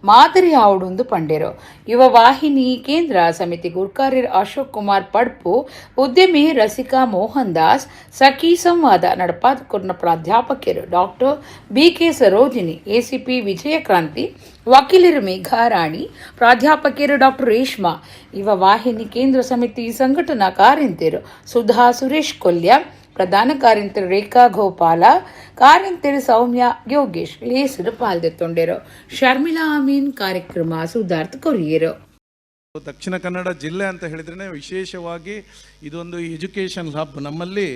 ಮಾದರಿ ಆವುಡುಂದು ಪಂಡೇರು. ಯುವ ವಾಹಿನಿ ಕೇಂದ್ರ ಸಮಿತಿ ಗುರ್ಕಾರ್ಯರ್ ಅಶೋಕ್ ಕುಮಾರ್ ಪಡ್ಪು, ಉದ್ಯಮಿ ರಸಿಕಾ ಮೋಹನ್ ದಾಸ್, ಜಕಿ ಸಂವಾದ ನಡಪಾದಕೂರಿನ ಪ್ರಾಧ್ಯಾಪಕರು ಡಾಕ್ಟರ್ BK ಸರೋಜಿನಿ, ACP ವಿಜಯಕ್ರಾಂತಿ, ವಕೀಲರು ಮೇಘಾರಾಣಿ, ಪ್ರಾಧ್ಯಾಪಕರು ಡಾಕ್ಟರ್ ರೇಷ್ಮಾ, ಯುವ ವಾಹಿನಿ ಕೇಂದ್ರ ಸಮಿತಿ ಸಂಘಟನಾ ಕಾರ್ಯಂತರು ಸುಧಾ ಸುರೇಶ್ ಕೊಲ್ಯ, ಪ್ರಧಾನ ಕಾರ್ಯಂತರು ರೇಖಾ ಗೋಪಾಲ, ಕಾರ್ಯಂತರು ಸೌಮ್ಯ ಯೋಗೇಶ್ ಲೇಸರು ಪಾಲ್ಗೊಂಡಿರು. ಶರ್ಮಿಳಾ ಅಮೀನ್ ಕಾರ್ಯಕ್ರಮ ಸುಧಾರ್ಥ ಕೊರಿಯರು. ದಕ್ಷಿಣ ಕನ್ನಡ ಜಿಲ್ಲೆ ಅಂತ ಹೇಳಿದ್ರೆ ವಿಶೇಷವಾಗಿ ಇದೊಂದು ಎಜುಕೇಷನ್ ಹಬ್. ನಮ್ಮಲ್ಲಿ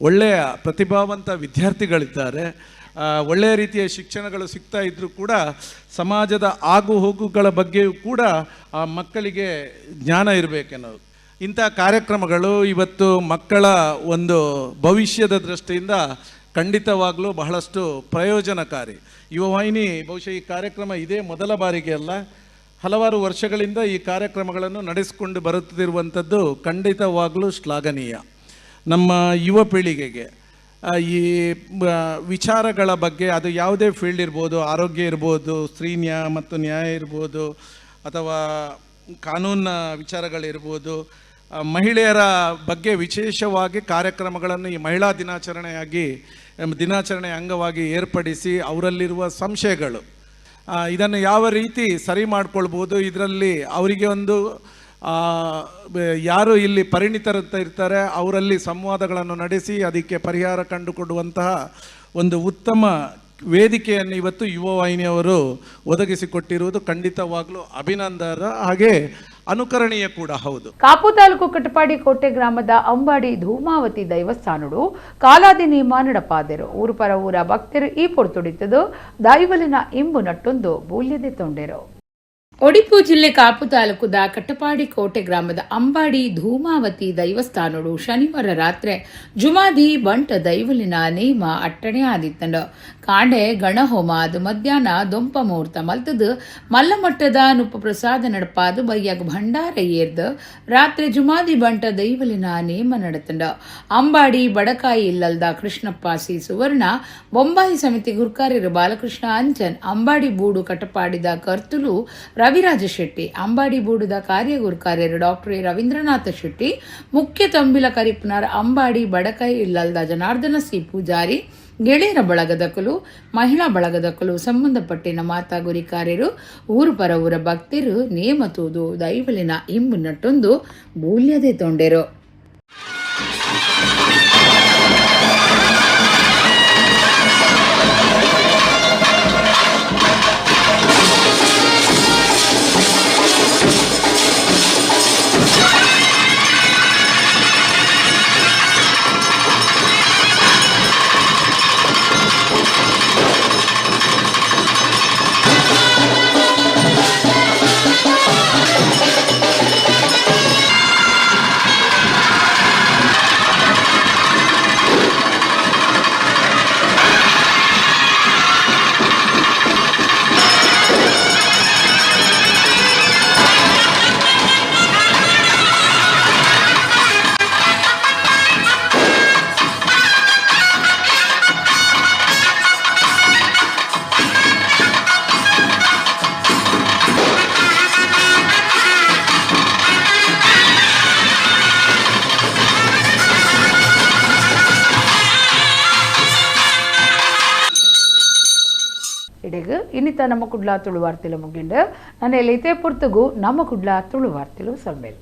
ಒಳ್ಳೆಯ ಪ್ರತಿಭಾವಂತ ವಿದ್ಯಾರ್ಥಿಗಳಿದ್ದಾರೆ. ಒಳ್ಳೆಯ ರೀತಿಯ ಶಿಕ್ಷಣಗಳು ಸಿಗ್ತಾ ಇದ್ದರೂ ಕೂಡ ಸಮಾಜದ ಆಗು ಹೋಗುಗಳ ಬಗ್ಗೆಯೂ ಕೂಡ ಆ ಮಕ್ಕಳಿಗೆ ಜ್ಞಾನ ಇರಬೇಕೆನ್ನೋದು. ಇಂಥ ಕಾರ್ಯಕ್ರಮಗಳು ಇವತ್ತು ಮಕ್ಕಳ ಒಂದು ಭವಿಷ್ಯದ ದೃಷ್ಟಿಯಿಂದ ಖಂಡಿತವಾಗಲೂ ಬಹಳಷ್ಟು ಪ್ರಯೋಜನಕಾರಿ. ಯುವ ವಾಹಿನಿ ಬಹುಶಃ ಈ ಕಾರ್ಯಕ್ರಮ ಇದೇ ಮೊದಲ ಬಾರಿಗೆ ಅಲ್ಲ, ಹಲವಾರು ವರ್ಷಗಳಿಂದ ಈ ಕಾರ್ಯಕ್ರಮಗಳನ್ನು ನಡೆಸಿಕೊಂಡು ಬರುತ್ತಿರುವಂಥದ್ದು ಖಂಡಿತವಾಗಲೂ ಶ್ಲಾಘನೀಯ. ನಮ್ಮ ಯುವ ಪೀಳಿಗೆಗೆ ಈ ವಿಚಾರಗಳ ಬಗ್ಗೆ, ಅದು ಯಾವುದೇ ಫೀಲ್ಡ್ ಇರ್ಬೋದು, ಆರೋಗ್ಯ ಇರ್ಬೋದು, ಸ್ತ್ರೀ ನ್ಯಾಯ ಮತ್ತು ನ್ಯಾಯ ಇರ್ಬೋದು, ಅಥವಾ ಕಾನೂನಿನ ವಿಚಾರಗಳಿರ್ಬೋದು, ಮಹಿಳೆಯರ ಬಗ್ಗೆ ವಿಶೇಷವಾಗಿ ಕಾರ್ಯಕ್ರಮಗಳನ್ನು ಈ ಮಹಿಳಾ ದಿನಾಚರಣೆ ಅಂಗವಾಗಿ ಏರ್ಪಡಿಸಿ ಅವರಲ್ಲಿರುವ ಸಂಶಯಗಳು, ಇದನ್ನು ಯಾವ ರೀತಿ ಸರಿ ಮಾಡ್ಕೊಳ್ಬೋದು, ಇದರಲ್ಲಿ ಅವರಿಗೆ ಒಂದು ಯಾರು ಇಲ್ಲಿ ಪರಿಣಿತರಂತ ಇರ್ತಾರೆ ಅವರಲ್ಲಿ ಸಂವಾದಗಳನ್ನು ನಡೆಸಿ ಅದಕ್ಕೆ ಪರಿಹಾರ ಕಂಡುಕೊಡುವಂತಹ ಒಂದು ಉತ್ತಮ ವೇದಿಕೆಯನ್ನು ಇವತ್ತು ಯುವ ವಾಹಿನಿಯವರು ಒದಗಿಸಿಕೊಟ್ಟಿರುವುದು ಖಂಡಿತವಾಗಲೂ ಅಭಿನಂದನ, ಹಾಗೆ ಅನುಕರಣೀಯ ಕೂಡ ಹೌದು. ಕಾಪು ತಾಲೂಕು ಕಟಪಾಡಿ ಕೋಟೆ ಗ್ರಾಮದ ಅಂಬಾಡಿ ಧೂಮಾವತಿ ದೈವಸ್ಥಾನಡು ಕಾಲಾದಿ ನೇಮ ನಡಪಾದರು. ಊರು ಪರ ಊರ ಭಕ್ತರು ಈ ಪೊರ್ತುಡಿತದು ದೈವಲಿನ ಇಂಬು ನಟ್ಟೊಂದು ಬೂಲ್ಯದೆ ತೊಂಡೆರು. ಒಡಿಪು ಜಿಲ್ಲೆ ಕಾಪು ತಾಲೂಕುದ ಕಟಪಾಡಿ ಕೋಟೆ ಗ್ರಾಮದ ಅಂಬಾಡಿ ಧೂಮಾವತಿ ದೈವಸ್ಥಾನಡು ಶನಿವಾರ ರಾತ್ರಿ ಜುಮಾದಿ ಬಂಟ ದೈವಲಿನ ನೇಮ ಅಟ್ಟಣೆ ಆದಿತ್ತಂಡು. ಕಾಂಡೆ ಗಣಹೋಮ ಅದು ಮಧ್ಯಾಹ್ನ ದೊಂಪ ಮುಹೂರ್ತ ಮಲ್ತದು ಮಲ್ಲಮಟ್ಟದ ನುಪ್ಪ ಪ್ರಸಾದ ನಡಪಾದು ಬಯ್ಯಾಗ ಭಂಡಾರ ಏರ್ದು ರಾತ್ರಿ ಜುಮಾದಿ ಬಂಟ ದೈವಲಿನ ನೇಮ ನಡತಂಡ. ಅಂಬಾಡಿ ಬಡಕಾಯಿ ಇಲ್ಲಲ್ದ ಕೃಷ್ಣಪ್ಪ ಸಿ ಸುವರ್ಣ, ಬೊಂಬಾಯಿ ಸಮಿತಿ ಗುರ್ಕಾರ್ಯರು ಬಾಲಕೃಷ್ಣ ಅಂಚನ್, ಅಂಬಾಡಿ ಬೂಡು ಕಟಪಾಡಿದ ಕರ್ತುಲು ರವಿರಾಜ ಶೆಟ್ಟಿ, ಅಂಬಾಡಿ ಬೂಡುದ ಕಾರ್ಯಗುರ್ಕಾರ್ಯರು ಡಾಕ್ಟರ್ ರವೀಂದ್ರನಾಥ ಶೆಟ್ಟಿ, ಮುಖ್ಯ ತಂಬಿಲ ಕರಿಪುನರ್ ಅಂಬಾಡಿ ಬಡಕಾಯಿ ಇಲ್ಲಲ್ದ ಜನಾರ್ದನ ಸಿ ಪೂಜಾರಿ, ಗೆಳೆಯರ ಬಳಗದಕಲು ಮಹಿಳಾ ಬಳಗದಕಲು ಸಂಬಂಧಪಟ್ಟಿನ ಮಾತಾ ಗುರಿಕಾರ್ಯರು ಊರು ಪರ ಊರ ಭಕ್ತರು ನೇಮ ತೂದು ದೈವಲಿನ ಇಂಬು ನಟ್ಟೊಂದು ಬೂಲ್ಯದೆ ತೊಂಡೆರು. ಇಡೆಗು ಇನ್ನಿತ ನಮ್ಮ ಕುಡ್ಲಾ ತುಳು ವಾರ್ತೆಲು ಮುಗಿಂಡು ನಾನು ಎಲ್ಲೈತೆ ಪುರ್ತಗು ನಮ್ಮ ಕುಡ್ಲಾ ತುಳು ವಾರ್ತೆಲು ಸಮ್ಮೇಲ್.